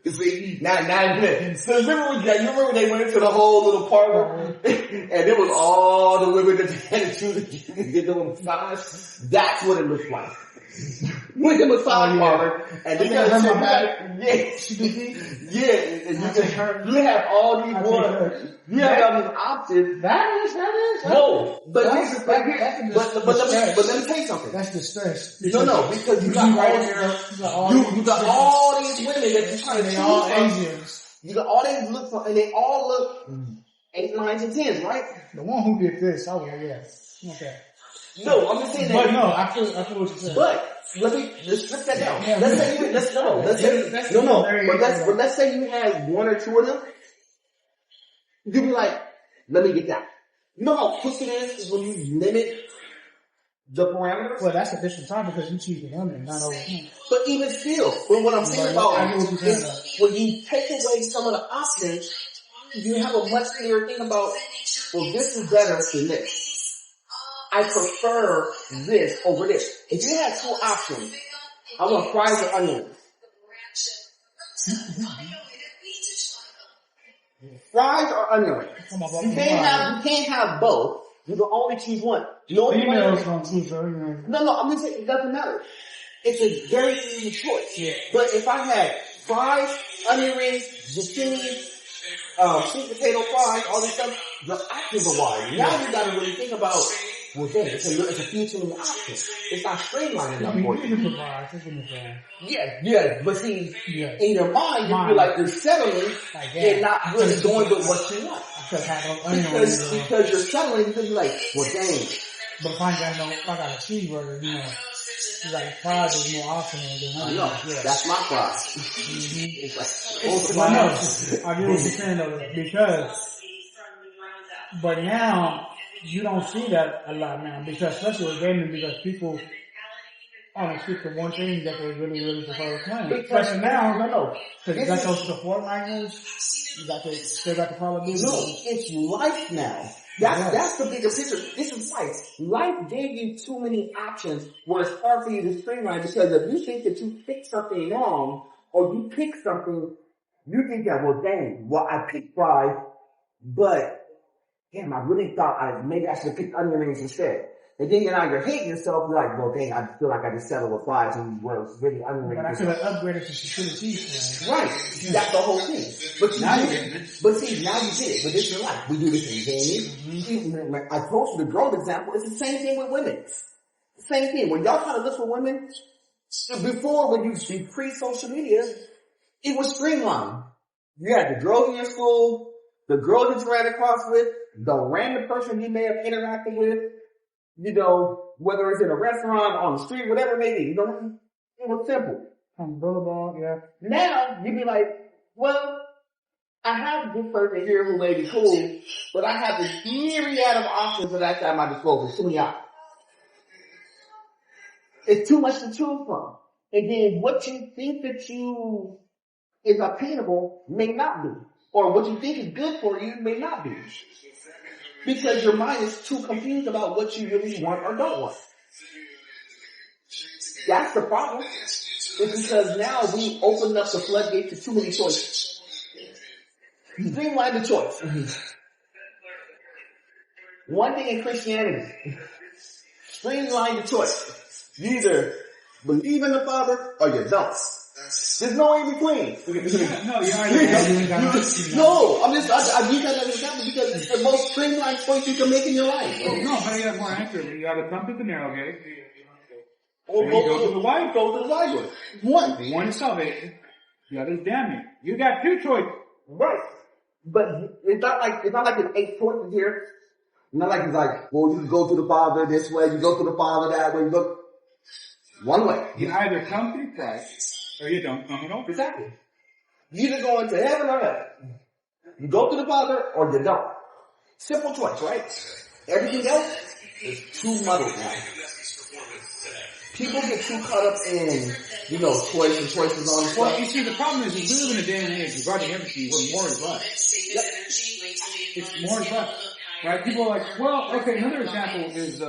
See, now it's good. So you remember when they went into the whole little parlor and it was all the women that they had to choose to get them a massage? That's what it looks like. With the massage parlor, and then you have all these ones. You have all these options. That is. No, but let me tell you something. That's the stress. No, because you got all these women that you're trying to choose all from. Asians. You got all these look for, and they all look 8, 9, and 10s, right? The one who did this, I was like, yeah. Okay. No, I'm just saying that. But no, I feel what you're saying. But let's strip that down. Yeah, Let's say you had 1 or 2 of them. You'd be like, let me get that. You know how quick it is when you limit the parameters? Well, that's a different time because you choose the women, not over him. But even still, what I'm saying about is when you take away some of the options, you have a much clearer thing about, well, this is better than this. I prefer this over this. If you had two options, I want fries or onion rings. Fries or onion rings. You can't have both. You can only choose one. Females don't choose onion. No, I'm just saying it doesn't matter. It's a very easy choice. Yeah. But if I had fries, onion rings, zucchini, sweet potato fries, all this stuff, the options are wide. Now you gotta really think about, well, dang, it's a few too many options. It's not streamlined enough for you. Yeah, but see, in your mind, you feel like you're settling and not really going with what you want. Because you're settling because you're like, well, dang. But if I got a cheeseburger, you know, like fries is more optional than onion. No, that's my fries. I know. I get what you're saying though, because, but now, you don't see that a lot now, because especially with gaming, because people only stick to one thing that they really prefer playing. Especially now, because you got those the Fortnite moves, you still got the Call of Duty. No, it's life now. That's the bigger picture. This is life. Life gave you too many options where it's hard for you to streamline, because if you think that you picked something wrong, or you pick something, you think that, well, dang, I picked fries, but damn, I really thought maybe I should have picked onion rings instead. And then you're hating yourself, you're like, well, dang, I feel like I just settled with fries and it's really onion rings. But I could have upgraded to chili cheese. Right. That's the whole thing. But now you did it. But see, now you did it. But this is life. We do this in gaming. I told you the girl example. It's the same thing with women. It's the same thing. When y'all try to look for women, before when you see pre-social media, it was streamlined. You had the girls in your school, the girl that you ran across with, the random person you may have interacted with, whether it's in a restaurant, on the street, whatever it may be, it was simple. On Boulevard, yeah. Now, you be like, well, I have this person here who may be cool, but I have this myriad of options that I have at my disposal. It's too many options. It's too much to choose from. And then what you think that is obtainable may not be. Or what you think is good for you may not be. Because your mind is too confused about what you really want or don't want. That's the problem. It's because now we open up the floodgate to too many choices. Streamline the choice. One thing in Christianity. Streamline the choice. You either believe in the Father or you don't. There's no in between. No, I use that as an example because it's the most streamlined choice you can make in your life. No, but you got more accurate. You gotta come to the narrow gate. Or go to the wide one. One is salvation. The other is damning. You got two choices. Right. But it's not like it's 8 choices here. Not like it's like, well, you can go to the Father this way, you go to the Father that way, you go one way. You either come through Christ or you don't come at all. Exactly. You either go into heaven or hell. You go to the Father or you don't. Simple choice, right? Everything else is too muddled now. People get too caught up in, choices on stuff. Well, you see, the problem is we live in a day and age regarding everything where more is less. Yep. It's more is less. Right? People are like, well, okay, another example is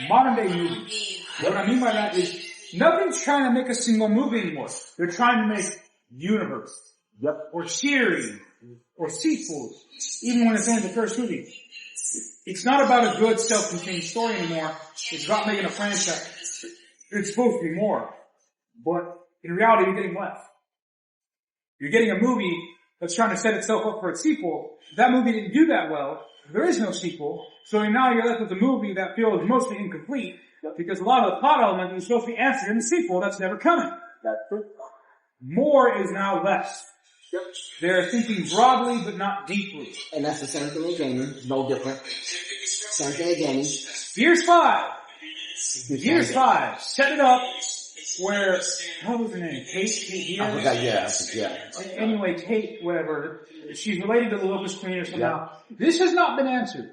modern day movies. What I mean by that is nothing's trying to make a single movie anymore. They're trying to make universe. Yep. Or series. Or sequels. Even when it's only the first movie. It's not about a good self-contained story anymore. It's about making a franchise. It's supposed to be more. But in reality, you're getting less. You're getting a movie that's trying to set itself up for a sequel. That movie didn't do that well. There is no sequel. So now you're left with a movie that feels mostly incomplete because a lot of the plot elements are supposed to be answered in the sequel that's never coming. More is now less. Yep. They're thinking broadly but not deeply. And that's the same thing in gaming. It's no different. Same thing in gaming. Gears 5. Gears 5. Set it up where, what was her name? Kate Gears? I forgot, yeah. Anyway, Kate, whatever. She's related to the Locust Queen or somehow. Yeah. This has not been answered.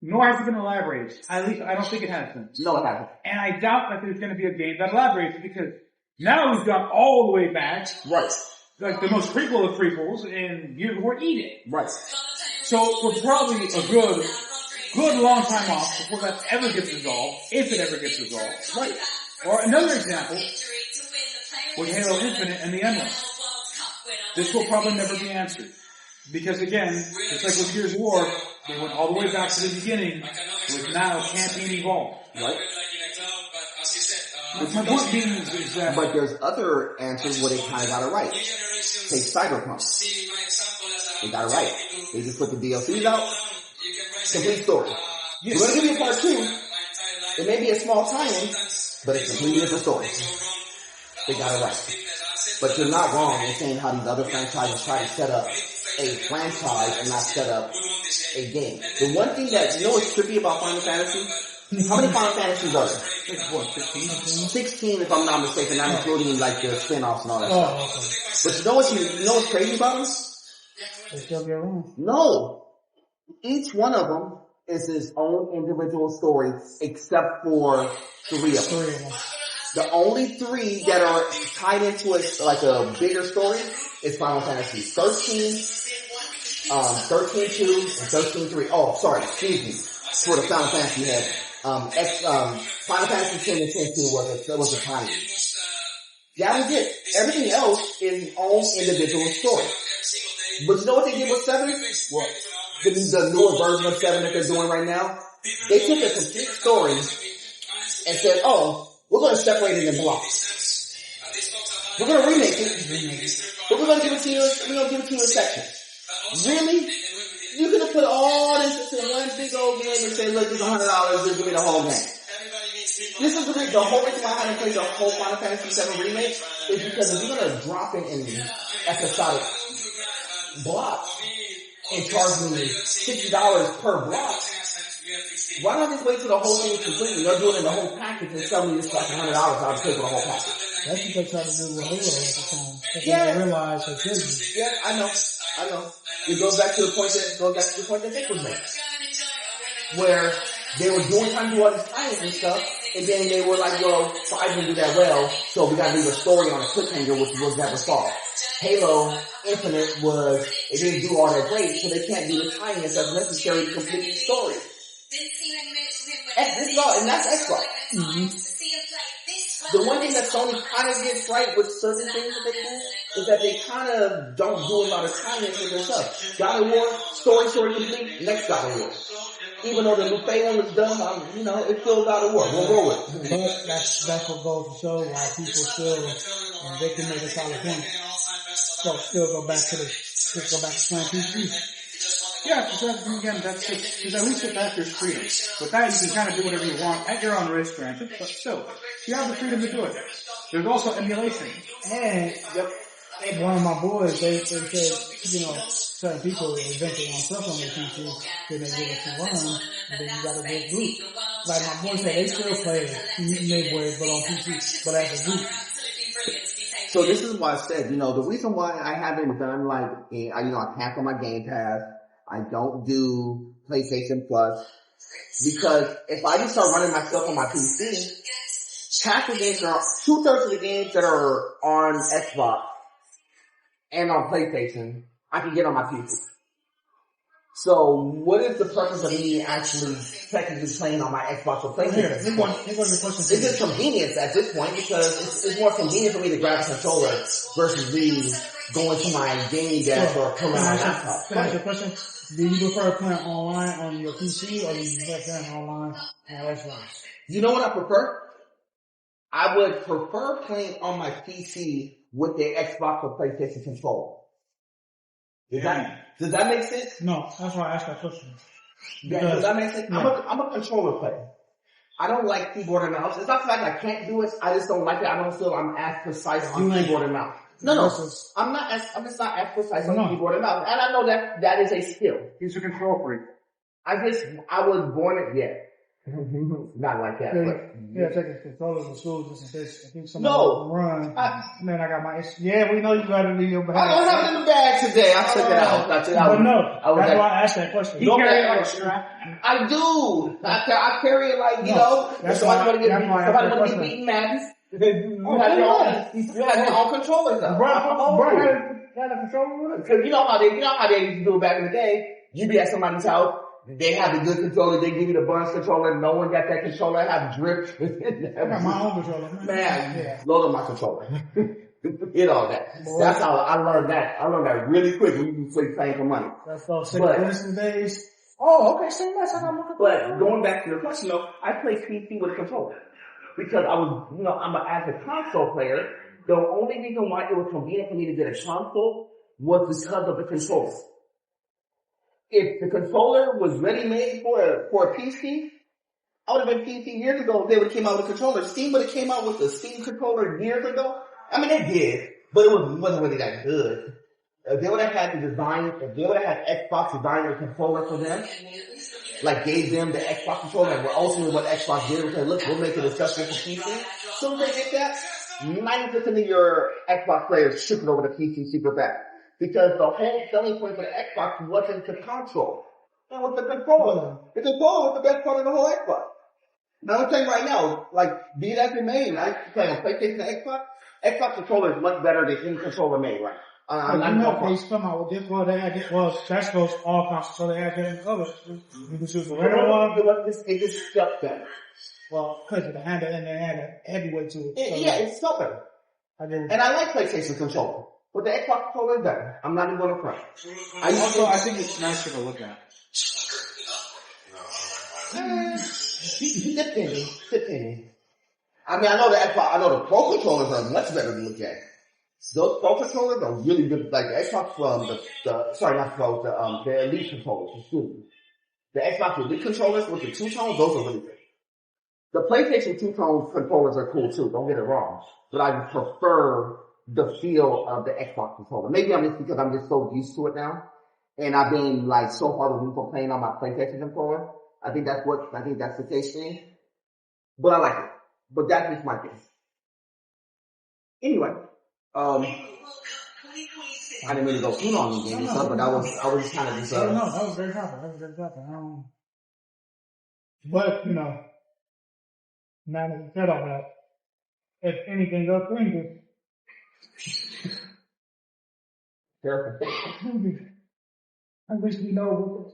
Nor has it been elaborated. At least I don't think it has been. No, it hasn't. And I doubt that there's going to be a game that elaborates because now we've gone all the way back. Right. Like the most prequel of prequels, and we're eating. Right. So we're probably a good good long time off before that ever gets resolved, if it ever gets resolved. Right. Or another example was Halo Infinite and the Emerald. This will probably never be answered. Because again, just like with Gears of War, they went all the way back to the beginning with now camping evolved. Right? My point being is that... But there's other answers where they kind of got it right. Take Cyberpunk. They got it right. They just put the DLCs out. Complete story. Yes. We're going to give you part 2. It may be a small tie-in, but it's a completely different story. They got it right. But you're not wrong in saying how these other franchises try to set up a franchise and not set up a game. The one thing that, you know what's trippy about Final Fantasy? How many Final Fantasies are there? What, 15? 16 if I'm not mistaken, not including like the spin-offs and all that stuff. But you know what's crazy about them? They still be around. No. Each one of them is its own individual story except for 3 of them. The only 3 that are tied into it, like a bigger story, is Final Fantasy 13, 13-2, and 13-3. Oh, sorry, excuse me. For the Final Fantasy head. Final Fantasy 10 and 10-2 was a tie-in. That was it. Everything else is its own individual story. But you know what they did with 7? Well, the newer version of 7 that they're doing right now? They took a complete story and said, oh, we're going to separate it in blocks. We're going to remake it, but we're going to give it to you in sections. Really? You could have put all this into one big old game and say, look, it's $100, just give me the whole game. This is the whole reason why I haven't played the whole Final Fantasy 7 remake is because if you're going to drop it in episodic blocks and charge me $60 per block, why not just wait till the whole thing is completely? They're doing it in the whole package and selling me this like $100. I'll pay for the whole package. That's what they tried to do with Halo at the time. They realized they couldn't. Yeah, I know. It goes back to the point that Dick was making. Where they were trying to do all these tie-ins and stuff, and then they were like, well, 5 didn't do that well, so we gotta leave a story on a cliffhanger, which was never solved. Halo Infinite it didn't do all that great, so they can't do the tie-ins that's necessary to complete the story. And that's Xbox. Mm-hmm. The one thing that Sony kind of gets right with certain things that they do is that they kind of don't do a lot of tie-ins with their stuff. God of War, story complete, next God of War. Even though the Lupe one was done, it still God of War. We'll roll with it. But that's what goes to show why people still, and they can make a solid point. So still go back to playing PC. Yeah, because again, that's just, because at least with that there's freedom. With that you can kind of do whatever you want at your own risk, granted, but still, you have the freedom to do it. There's also emulation. And one of my boys, they said, certain people eventually on stuff on their PC, then they give us a run, and then you got a big group. Like my boys said, they still play Neighborhood, but on PC, but as a group. So this is why I said, the reason why I haven't done I cancel my Game Pass. I don't do PlayStation Plus because if I just start running my stuff on my PC, half the games 2/3 of the games that are on Xbox and on PlayStation, I can get on my PC. So what is the purpose of me actually technically playing on my Xbox or PlayStation? It's just convenience at this point because it's more convenient for me to grab a controller versus me going to my gaming desk or pulling my laptop. Can I ask you a question? Do you prefer playing online on your PC or do you prefer playing online on Xbox? You know what I prefer? I would prefer playing on my PC with the Xbox or PlayStation controller. Does that make sense? No, that's why I asked that question. Does that make sense? Yeah. I'm a controller player. I don't like keyboard and mouse. It's not like I can't do it. I just don't like it. I don't feel I'm as precise on keyboard and mouse. No. I'm just not as precise on keyboard and mouse. And I know that is a skill. He's a control freak. I was born not like that, but. Yeah, take a controller to school just in case. I think somebody run. Man, I got my yeah, we know you got it in your bag. I don't have it in the bag today. I took it out. But no, that's why I asked that question. He carry it like a strap. I do. I carry it like, if somebody want to get beaten Madden. You have your own controllers though. Bro, got a controller with it? Cause you know how they used to do it back in the day. You be at somebody's house, They have the good controller. They give you the bonus controller. No one got that controller. I have drip. I got my own controller, Man, Yeah. load up my controller. Forget all that. Boy. That's how I learned that. I learned that really quick when you play playing for money. That's those But- innocent days. Oh, okay, same as I got my controller. But going back to your question though, I play PC with a controller. Because I was, as a console player, the only reason why it was convenient for me to get a console was because of the controller. If the controller was ready-made for a PC, I would have been PC years ago if they would have came out with a controller. Steam would have came out with the Steam controller years ago. I mean, they did, but it wasn't really that good. If they would have had the design, if they would have had Xbox design a controller for them, like gave them the Xbox controller, and ultimately what Xbox did was say, look, we'll make it accessible for PC. As soon as they did that, 90% of your Xbox players shifted over to PC super fast. Because the whole selling point for the Xbox wasn't the console. It was the controller. The controller was the best part of the whole Xbox. Now I'm telling you right now, like, be that in Maine, I play on PlayStation and Xbox controller is much better than any controller made right now. I know they come out with this. Well, they had this. Well, that's those all consoles. So they had different colors. You can choose the regular one. It just felt better. Well, because of the handle, and they had a heavyweight to it. It's felt better. And I like PlayStation controller. But the Xbox controller is better. I'm not even going to front. I think it's nicer to look at. Depending. I mean, I know the Pro controllers are much better to look at. Those Pro controllers are really good. Like the Xbox the Elite controllers, excuse me. The Xbox Elite controllers with the two-tone, those are really good. The PlayStation two-tone controllers are cool too, don't get it wrong. But I prefer the feel of the Xbox controller. Maybe because I'm just so used to it now. And I've been like so far removed from playing on my PlayStation controller. I think that's the case for me. But I like it. But that's just my case. Anyway, I didn't really go too long in gaming stuff, but I was just kind of just, No, that was very proper. But, now that you said all that, if anything else changes, careful. at least we know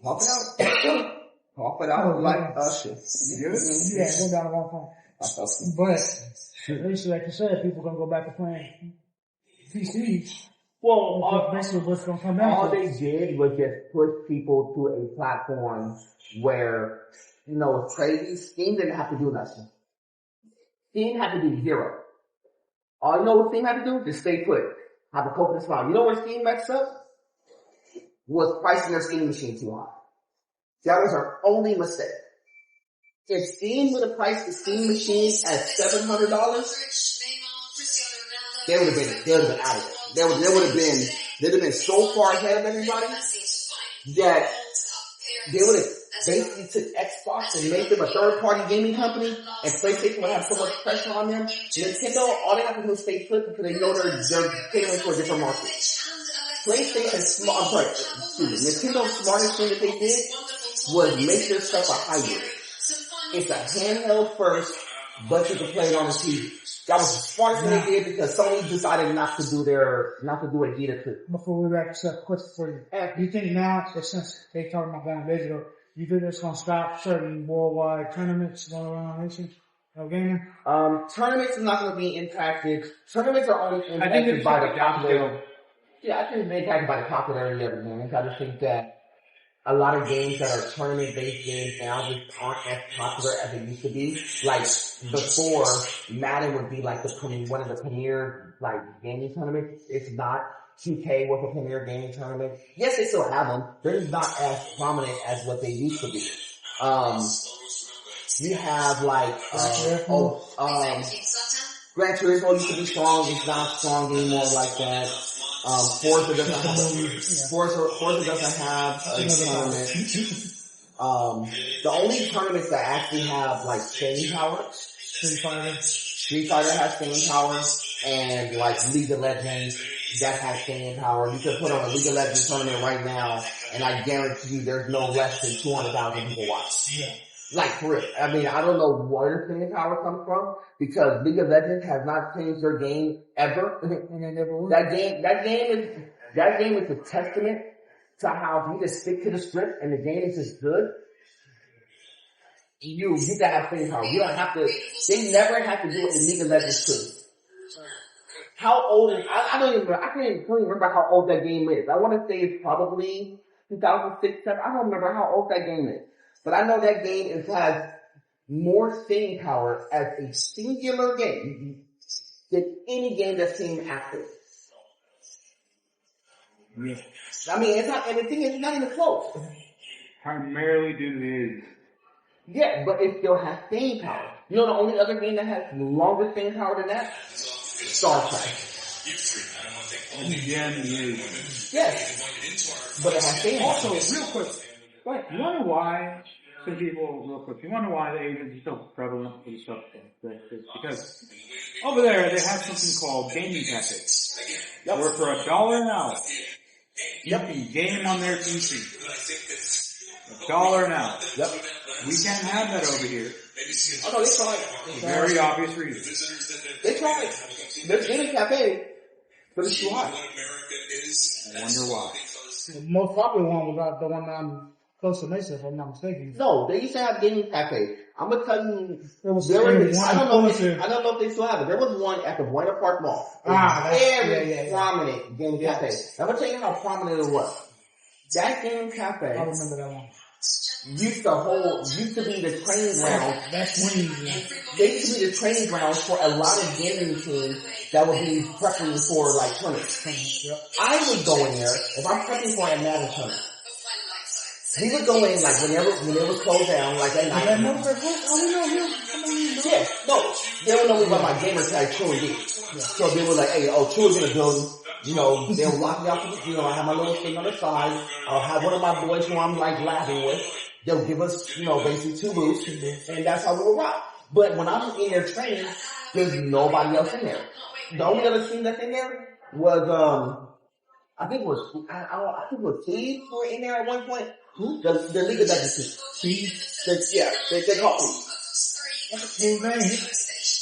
Pop it out like Usher. Yeah, go down to one point. But, at least like you said, people gonna go back to playing PCs. Well, basically what's gonna come down all to. they did was just push people to a platform where, it's crazy. Steam didn't have to do nothing. Steam had to do zero. All you know what Steam had to do? Just stay put. Have a coconut smile. You know where Steam messed up? Was pricing their Steam machine too high. That was our only mistake. If Steam would have priced the Steam machine at $700, they would have been out of it. They'd have been so far ahead of everybody that they would have basically took Xbox and made them a third-party gaming company, and PlayStation would have so much pressure on them. Nintendo, all they have to do is stay put because they know they're catering for a different market. Nintendo's smartest thing that they did was make their stuff a hybrid. It's a handheld first, but you can play it on the TV. That was the smartest thing they did because Sony decided not to do a Vita 2. Before we wrap this up, question for you. Do you think now, since they talking about going digital, you think it's going to stop certain worldwide tournaments going around the nation of gaming? Tournaments are not going to be impacted. Tournaments are only impacted by the popularity. Yeah, I think they're impacted by the popularity of the games. I just think that a lot of games that are tournament-based games now just aren't as popular as they used to be. Like before, Madden would be like one of the premier gaming tournaments. It's not. 2K was a premier gaming tournament. Yes, they still have them. They're just not as prominent as what they used to be. You have Gran Turismo used to be strong. It's not strong anymore like that. Forza doesn't have a tournament. The only tournaments that actually have staying power, Street Fighter has staying power, and League of Legends that has staying power. You could put on a League of Legends tournament right now, and I guarantee you there's no less than 200,000 people watch. Yeah. For real. I mean, I don't know where the staying power comes from because League of Legends has not changed their game ever. And they never will. That game is a testament to how if you just stick to the script and the game is just good, you can have staying power. You don't have to, they never have to do it in League of Legends 2. How old is, I can't even remember how old that game is. I want to say it's probably 2006, 7. I don't remember how old that game is. But I know that game has more staying power as a singular game than any game that's seen after. Yeah. I mean, it's not, and the thing is, it's not even close. Primarily due to the Yeah, but it still has staying power. You know the only other game that has longer staying power than that? Star Trek. yeah, the Yes. But it has staying power. Also, real quick, you wonder why some people, real quick, you wonder why the Asians are so prevalent for the stuff because over there they have something called gaming cafes. Yep. Where for $1 an hour, you Yep. can game on their PC. $1 an hour. Yep. We can't have that over here. Oh no, they tried. For very obvious reasons. They tried. There's gaming cafe, but it's too high. I wonder why. The most popular one was the one down close to Mesa, if I'm not mistaken. No, they used to have gaming cafe. I'm gonna tell you, There was I don't know closer. if they still have it. There was one at the Buena Park Mall. That's- Very yeah. prominent gaming cafe. I'm gonna tell you how prominent it was. That gaming I cafe remember that one. used to be the training ground. That's Wings. Yeah. They used to be the training grounds for a lot of gaming teams that would be prepping for like tournaments. Yep. I would go in there if I'm prepping for a Madden tournament. We would go in like when it was closed down, like at night. That number, oh, we know him. Come on, you know. Yeah, no, they would know me by my gamer tag, True and D. So they were like, hey, True is in the building. You know, they would lock me out to the, I have my little thing on the side. I'll have one of my boys who I'm like laughing with. They'll give us, basically 2 boosts, and that's how we would rock. But when I'm in there training, there's nobody else in there. The only other team that's in there was, I think it was Thieves who were in there at one point. The League of Legends team. Thieves? Yeah, they called me.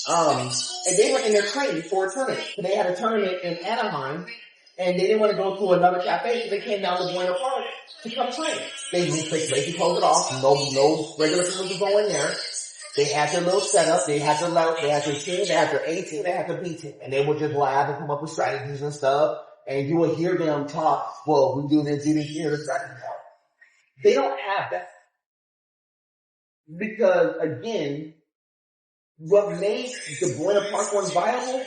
And they were in there training for a tournament. So they had a tournament in Anaheim, and they didn't want to go to another cafe, so they came down to Buena Park to come train. They basically closed it off. No regular people could go in there. They had their little setup. They had their team. They had their A team. They had their B team, and they would just laugh and come up with strategies and stuff. And you would hear them talk. Well, we do this, here, the strategy. They don't have that because again, what made the Buena Park one viable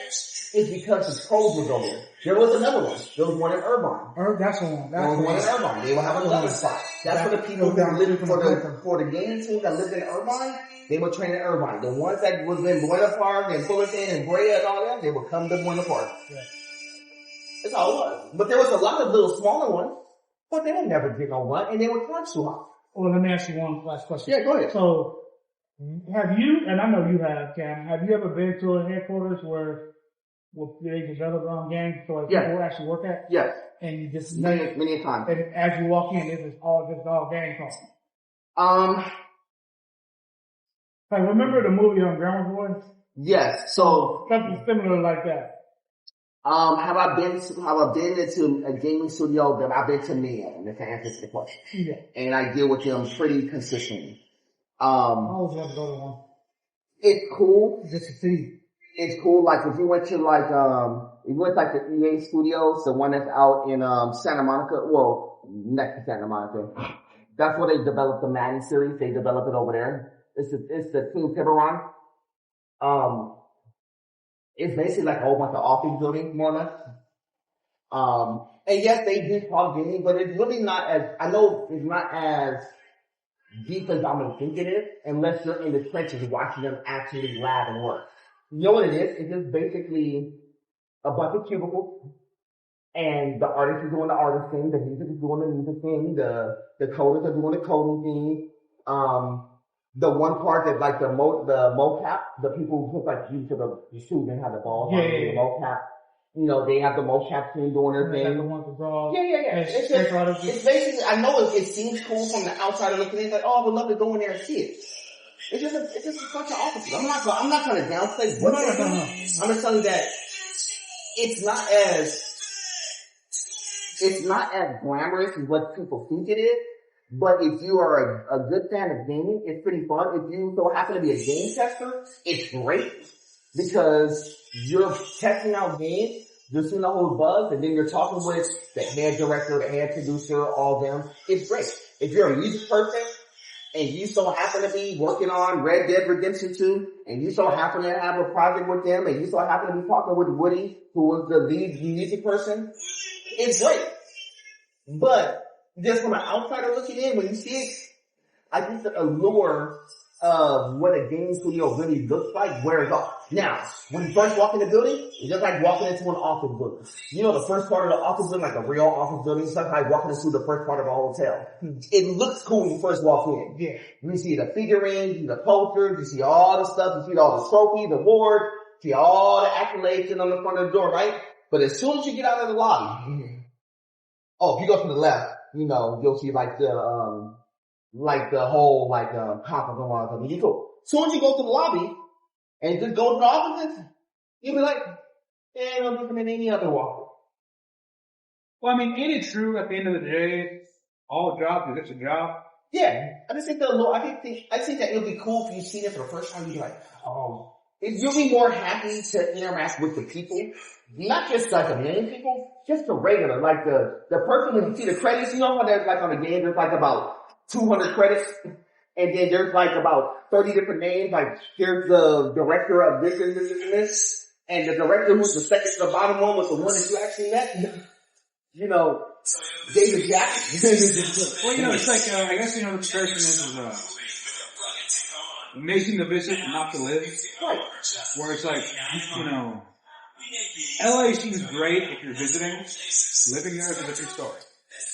is because the pros was over there. There was another one. There was one in Irvine. That's the one. There was one in Irvine. They would have another spot. That's for the people who lived for the gaming team that lived in Irvine. They would train in Irvine. The ones that was in Buena Park and Fullerton and Brea and all that, they would come to Buena Park. Yeah. That's all it was. But there was a lot of little smaller ones, but they would never get on one, and they would climb too high. Well, let me ask you one last question. Yeah, go ahead. So, have you, and I know you have, Cam, have you ever been to a headquarters where they develop their own games so like people actually work at? Yes. And you just Many times. and as you walk in, this is all game talk. Like, remember the movie on Grammar Boy? Yes. So Something similar like that. have I been into a gaming studio? Then I've been to many, to answer the question. Yeah. And I deal with them pretty consistently. I always want to go to one. It's cool. Just to see. It's cool. Like if you went to the EA Studios, the one that's out in Santa Monica, well, next to Santa Monica. That's where they developed the Madden series. They develop it over there. It's the Team Tiburon. It's basically like a whole bunch of office buildings, more or less. And yes, they do talk gaming, but it's really not it's not as deep as I'm gonna think it is, unless you're in the trenches watching them actually lab and work. You know what it is? It's just basically a bunch of cubicles, and the artist is doing the artist thing, the music is doing the music thing, the coders are doing the coding thing. The one part that like the mocap, the people who put like you to the shoot and have the balls on the mocap. You know, they have the mocap team doing their thing. Yeah. It's basically, I know it seems cool from the outside of looking in, like, oh, I would love to go in there and see it. It's just a bunch of offices. I'm not trying to downplay what they're doing. I'm just telling you that it's not as it's not as glamorous as what people think it is. But if you are a good fan of gaming, it's pretty fun. If you so happen to be a game tester, it's great because you're testing out games, you're seeing the whole buzz, and then you're talking with the head director, the head producer, all them. It's great. If you're a music person and you so happen to be working on Red Dead Redemption 2, and you so happen to have a project with them, and you so happen to be talking with Woody, who was the lead music person, it's great. But just from an outsider looking in, when you see it, I think the allure of what a game studio really looks like wears off. Now, when you first walk in the building, it's just like walking into an office building. You know the first part of the office building, like a real office building, it's like walking into the first part of a hotel. It looks cool when you first walk in. Yeah. You see the figurines, you see the posters, you see all the stuff, you see all the trophies, the awards, you see all the accolades sitting on the front of the door, right? But as soon as you get out of the lobby, if you go to the left, you know, you'll see like the whole conference room or something. You go, as soon as you go to the lobby and just go to the offices, you'll be like, no different than any other walker. Well, I mean, ain't it true at the end of the day, all jobs are just a job? Yeah. I just think I think that it'll be cool if you see it for the first time. You'll be like, you'll be more happy to interact with the people. Not just like the main people, just the regular, like the person when you see the credits, you know how there's like on the game, there's like about 200 credits, and then there's like about 30 different names, like here's the director of this and this and this, and the director who's the second to the bottom one was the one that you actually met. You know, David Jack. Well, you know, it's like, I guess, you know, the expression is, making the visit and not to live. Right. Where it's like, you know, LA seems great if you're visiting. Living there is a different story.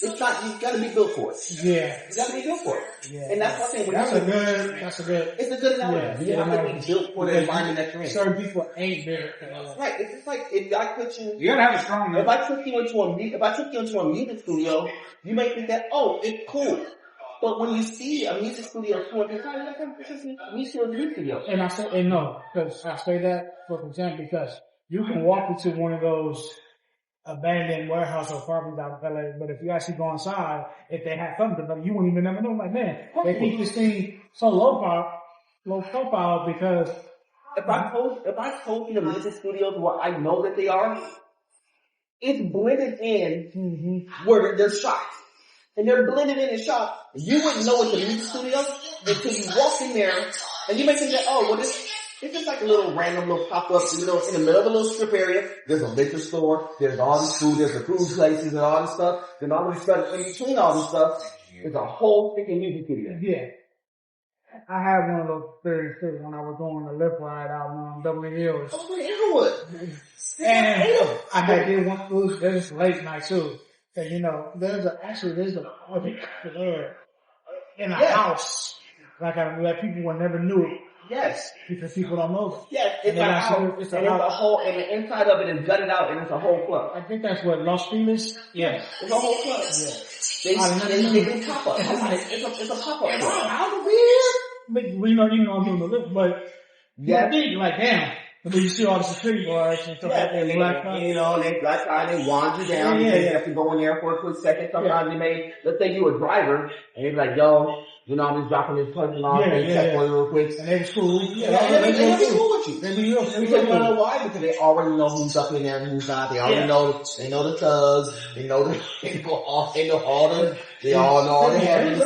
It's not, you gotta be built for it. Yeah. You gotta be built for it. Yeah. And that's what I'm saying. That's a good. It's a good analogy. You have to be built for the environment that you're in. Certain people ain't built for LA. Right. It's just like, if I put you. You gotta have a strong. If I took you into a music studio, you may think that, it's cool. But when you see a music studio, this is a music studio. And I say, no, because I say that for example, because you can walk into one of those abandoned warehouse or apartments out of LA, but if you actually go inside, if they have something, you wouldn't even never know. Like, man, they keep this thing so low profile because if I told you the music studios what I know that they are, it's blended in where they're shots. And they're blended in shots. You wouldn't know it's a music studio until you walk in there and you may think that, it's just like a little random little pop-up, you know, in the middle of a little strip area. There's a liquor store, there's all this food, there's the food places and all this stuff. Then all this stuff, in between all this stuff, there's a whole freaking music video. Yeah. I had one of those experiences when I was going on a lift ride out on Beverly Hills. I was in Inglewood. And I did one food, there's late night too. And you know, there's a party in a house. Like people would never knew it. Yes. Because people don't know it. Yes, it's a house. It's a whole, and the inside of it is gutted out and it's a whole club. I think that's what Los Feliz? Yeah. It's a whole club. Yeah. They do pop-up. It's a pop-up club. How weird. But you know, I'm doing the lift, but you think like, damn. But you see all the security guards and stuff like that. They black tie, they wand you down. You have to go in there for a quick second. Sometimes let's say you a driver, and they'd be like, yo, you know, I'm just dropping this person off, check for you real quick. And they was cool. They'll be cool with you. They be real. Because you know why? Because they already know who's up in there and who's not. They already know, they know the thugs, they all know all the heavy.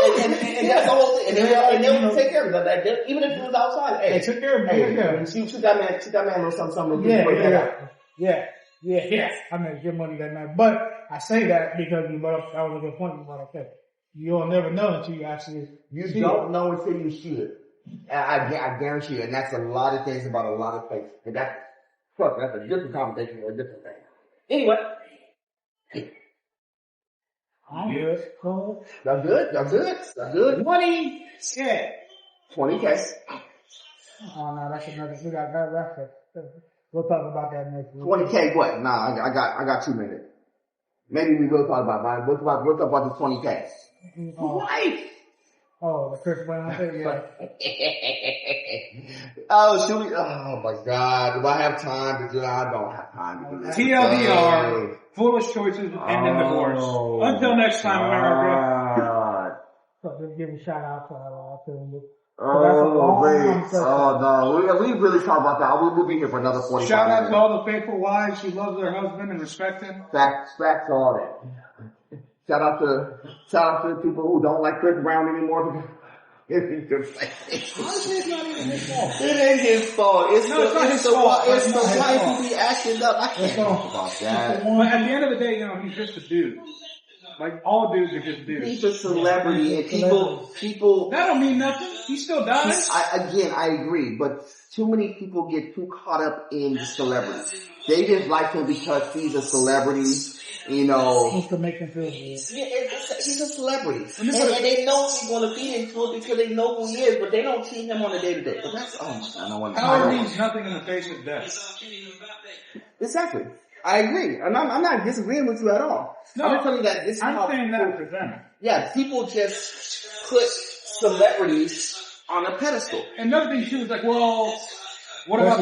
And that's the whole thing. And they will take care of it. Even if it was outside, they took care of it. Shoot that man or something. Yeah. I made good money that night. But I say that because that was a good point you brought up there. You'll never know until you actually You don't know until you shoot it. I guarantee you. And that's a lot of things about a lot of things. And that's a different conversation or a different thing. Anyway. I'm good. Cool. I'm good. 20K. 20K. Oh no, that's another. We got that. We'll talk about that next week. 20K what? Nah, I got 2 minutes. Maybe we will talk about it. What's about this 20K? Right. Oh, the Chris Brown thing, yeah. Oh, should we? Oh my God! Do I have time to do that? I don't have time to do that. TLDR, foolish choices and then divorce. Until next time, America. So just give a shout out to you. Oh, wait. Oh, no. We really talk about that. We'll be here for another 45 Shout out minutes. to all the faithful wives who love their husband and respect him. Facts to all that. Shout out to people who don't like Chris Brown anymore. It's not even his fault. It ain't his fault. It's the wife who be acting up. I can't talk about that. But at the end of the day, he's just a dude. Like, all dudes are just dudes. He's a celebrity, and people. That don't mean nothing. He still dies. I agree, but too many people get too caught up in the celebrity. They just like him because he's a celebrity, He's to make him feel good. Yeah, he's a celebrity. And they know he's going to feed into it because they know who he is, but they don't see him on a day-to-day. But that's, Power means nothing in the face of death. Exactly. I agree. I'm not disagreeing with you at all. No, I'm just telling you that this is I'm how saying that for them. Yeah, people just put celebrities on a pedestal. And another thing too is like, well, what about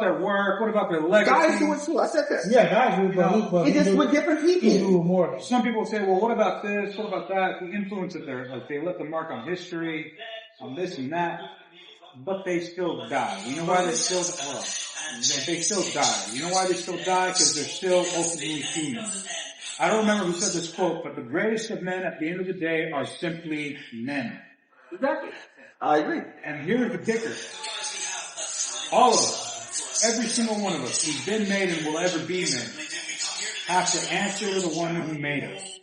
their work? What about their legacy? Guys do it too. I said that. Yeah, guys do, but it's just with different people. He do more. Some people say, well, what about this? What about that? The influence that they left a mark on history, on this and that, but they still die. You know why they still? Well, they still die. You know why they still die? Because they're still ultimately human. I don't remember who said this quote, but the greatest of men at the end of the day are simply men. Exactly. I agree. And here's the kicker. All of us, every single one of us who's been made and will ever be made, have to answer to the one who made us.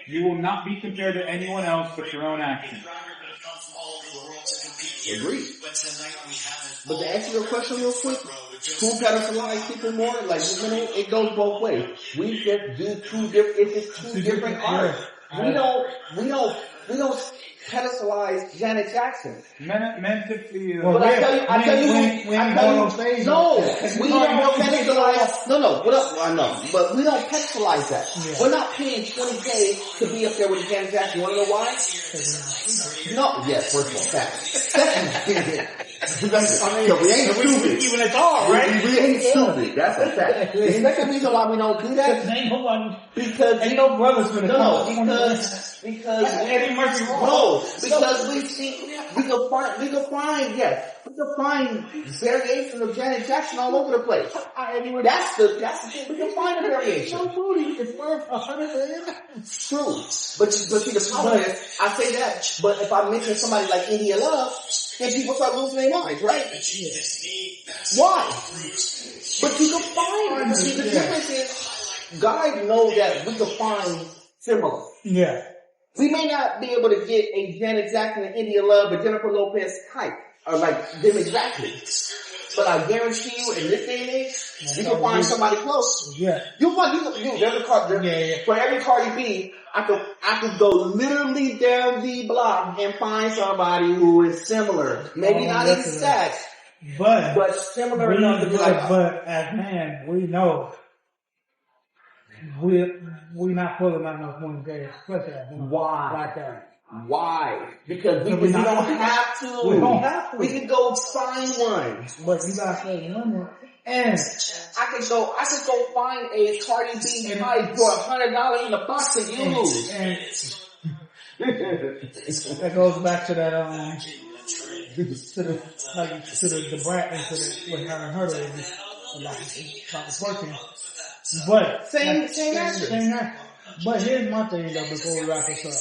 You will not be compared to anyone else but your own actions. Agreed. But to answer your question real quick, who pedestalize people more? Like, it goes both ways. We just do two different arts. We don't pedestalize Janet Jackson. Men typically, but I tell you, we don't pedestalize. No, I know, but we don't pedestalize that. Yeah. We're not paying $20K to be up there with Janet Jackson. You wanna know why? No, yes, first of all, fact. We ain't stupid. Even at all, right? We ain't stupid. That's a fact. The second reason why we don't do that because ain't no brothers for the because Eddie Murphy. No, because we can find variations of Janet Jackson all over the place. That's the thing. We can find a variation. It's worth $100 million. True, but see the problem is, I say that, but if I mention somebody like India Love, then people start losing their minds, right? Why? But you can find. See, the difference is, guys know that we can find similar. Yeah. We may not be able to get a Janet Jackson and India Love, but Jennifer Lopez type, or like them exactly. But I guarantee you, in this day and age, you can find somebody close. Yeah. There's a car. For every Cardi B, I could go literally down the block and find somebody who is similar. Maybe not exact, but similar enough to be like. But as men, we know. We're not pulling out no $20K. Why? Like that. Why? Because we don't have to. We don't have to. We can go find one. But you gotta say limit. And I could go find a Cardi B type for $100 in the box and you lose. And that goes back to that to the brat and to the what her and her lady about the working. But same answer. But here's my thing though before we wrap this up.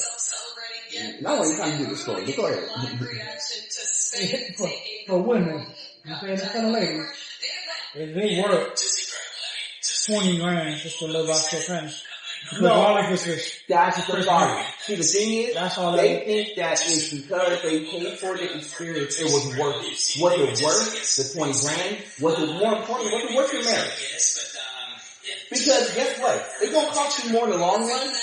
No, you can't do this story. But go ahead. For women, I'm saying this kind of ladies, if they work $20,000 just to live out their friends. That's the problem. See, the thing is, they think that it's because they paid for the experience, it was worth it. Was it worth the $20,000? Was it more important? Was it worth your marriage? Because guess what? It's gonna cost you more in the long run.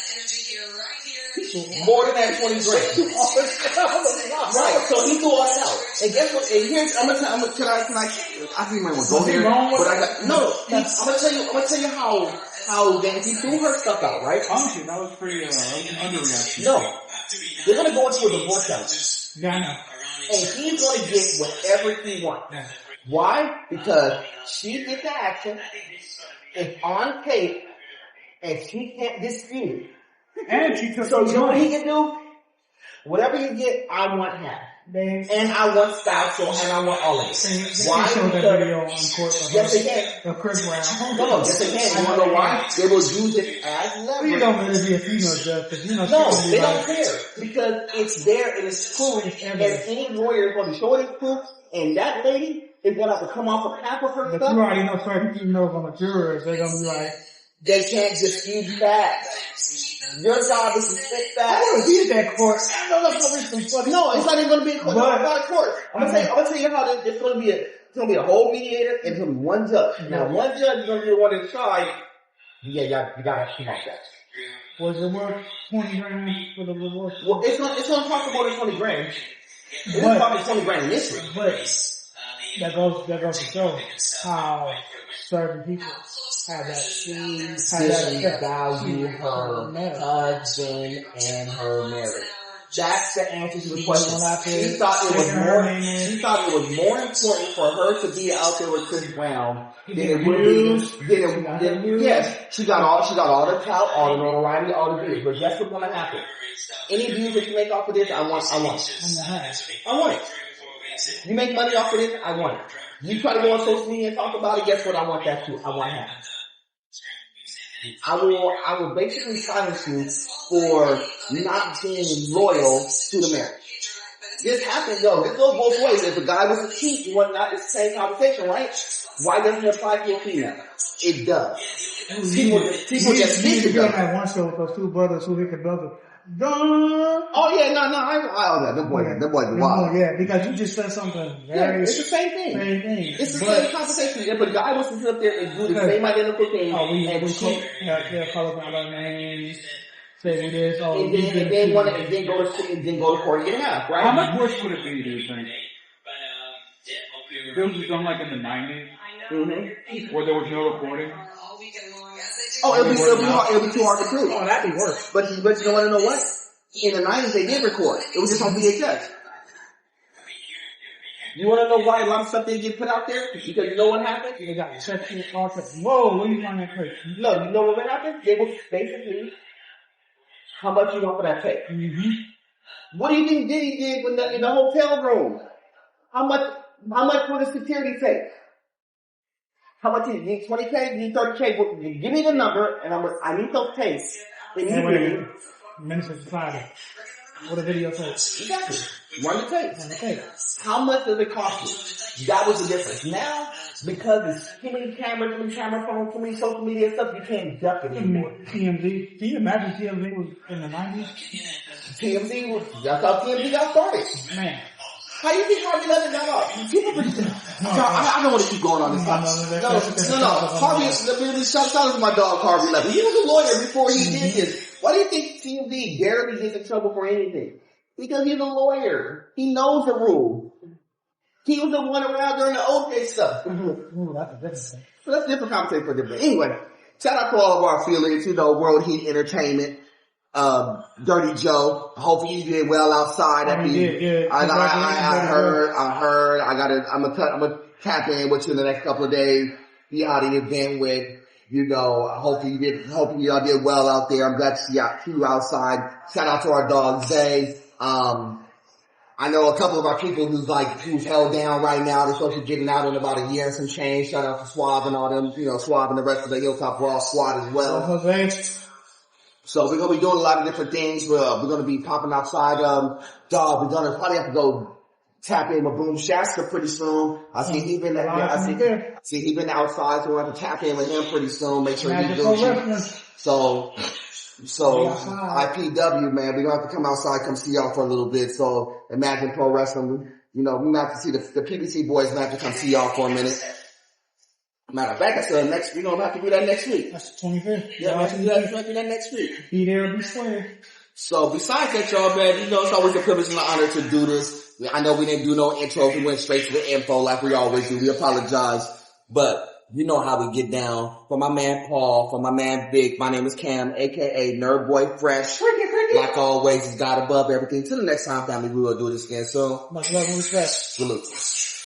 More than that $20,000. Right, so he threw all that out. And guess what? And here's, I think you might want to go there, but I'm gonna tell you how then he threw her stuff out, right? Honestly, that was pretty underreaction. No, They're going to go into a divorce house. Yeah, I know. And he's going to get whatever he wants. Yeah. Why? Because she did the action. It's on tape. And she can't dispute it. And she took So his you know what money. he can do? Whatever you get, I want half. They And I want style show, and I want all of it. Why? They showed that Because, video on court for yes, they her. can. Of Chris Brown. No, yes, they can. You want to know why? They will use it as We leverage. don't really be a female judge, because you know No, she they can don't care. Because it's there and it's proof. And any lawyer is going to show it as proof. And that lady is going to have to come off of half of her But stuff. you already know certain people know from the jurors, they're going to be like, They can't dispute that. Your job is to fix I that. want to be at that court. I know that's going to be some funny. No, it's not even going to be a court. But- No, it's not a court. I'm gonna tell you how this. It's going to be a whole mediator and it's going to be one judge. Now, one judge is going to be the one in charge. Yeah, you got to come off that. Was it worth 20 grand for the divorce? Well, it's going to cost more than 20 grand. It's But- probably 20 grand initially. But that goes to show how certain people have that effect. Value her husband and her marriage. That's the answer to the question. She thought it was more important for her to be out there with Chris Brown than it would be. Yes, she got all the clout, all the notoriety, all the views. But guess what's gonna happen? Any views that you make off of this, I want it. You make money off of this, I want it. You try to go on social media and talk about it, guess what? I want that too. I want that. I will basically silence you for not being loyal to the marriage. This happens, though. This goes both ways. If a guy was a cheat, you want not the same conversation, right? Why doesn't it apply to a female? It does. People just think it does. That one show with those two brothers who hit the brother. Oh yeah, no, I the boy, wild. Yeah, because you just said something very. It's the same thing. It's the same conversation. If a guy was to sit up there and do the same identical thing, we call up our names, say we this, and then go to court and get half, right? How much worse would it be, do you think? If it was done like in the 90s, where there was no recording? Oh, it'll be too hard to prove. Oh, that'd be worse. But you don't want to know what? In the 90s, they did record. It was just on VHS. You want to know why a lot of stuff didn't get put out there? Because you know what happened? They got sexual content. Whoa, what are you finding that crazy? No, you know what happened? They was basically, how much you want for that tape? Mm-hmm. What do you think Diddy did in the hotel room? How much for the security tape? How much you need? 20K? You need 30K? Give me the number, and I need those tapes. Minister of Society. What a video tape. Exactly. Run the tapes. How much does it cost you? That was the difference. Now, because there's too many cameras, too many camera phones, too many social media stuff, you can't duck it anymore. TMZ. Can you imagine TMZ was in the 90s? That's how TMZ got started. Man. How do you think Harvey Levin got off? I don't want to keep going on this topic. No. Harvey, shout out to my dog Harvey Levin. He was a lawyer before he did this. Why do you think TMZ barely gets in trouble for anything? Because he's a lawyer. He knows the rule. He was the one around during the OJ stuff. Ooh, that's a different thing. So that's a different conversation for different. Anyway, shout out to all of our affiliates, World Heat Entertainment. Dirty Joe. Hopefully you did well outside. I heard. I'm gonna tap in with you in the next couple of days. Be out in the event with, hopefully y'all did well out there. I'm glad to see you outside. Shout out to our dog Zay. I know a couple of our people who's held down right now. They're supposed to be getting out in about a year and some change. Shout out to Suave and all them, Suave and the rest of the Hilltop Raw squad as well. So we're going to be doing a lot of different things. We're going to be popping outside. We're going to probably have to go tap in with Boom Shasta pretty soon. I see he been outside, so we'll have to tap in with him pretty soon. Make sure he's doing So IPW, man, we're going to have to come outside, come see y'all for a little bit. So Imagine Pro Wrestling, we might have to see the PVC boys might have to come see y'all for a minute. Matter of fact, I said we're going to have to do that next week. That's the 25th. Yeah, we're going to have to do that next week. Be there or be square. So besides that, y'all, man, it's always a privilege and an honor to do this. I know we didn't do no intros. We went straight to the info like we always do. We apologize. But you know how we get down. For my man Paul, for my man Vic, my name is Cam, a.k.a. Nerd Boy Fresh. Like always, it's God above everything. Till the next time, family, we will do this again. So, Much love and respect. salute.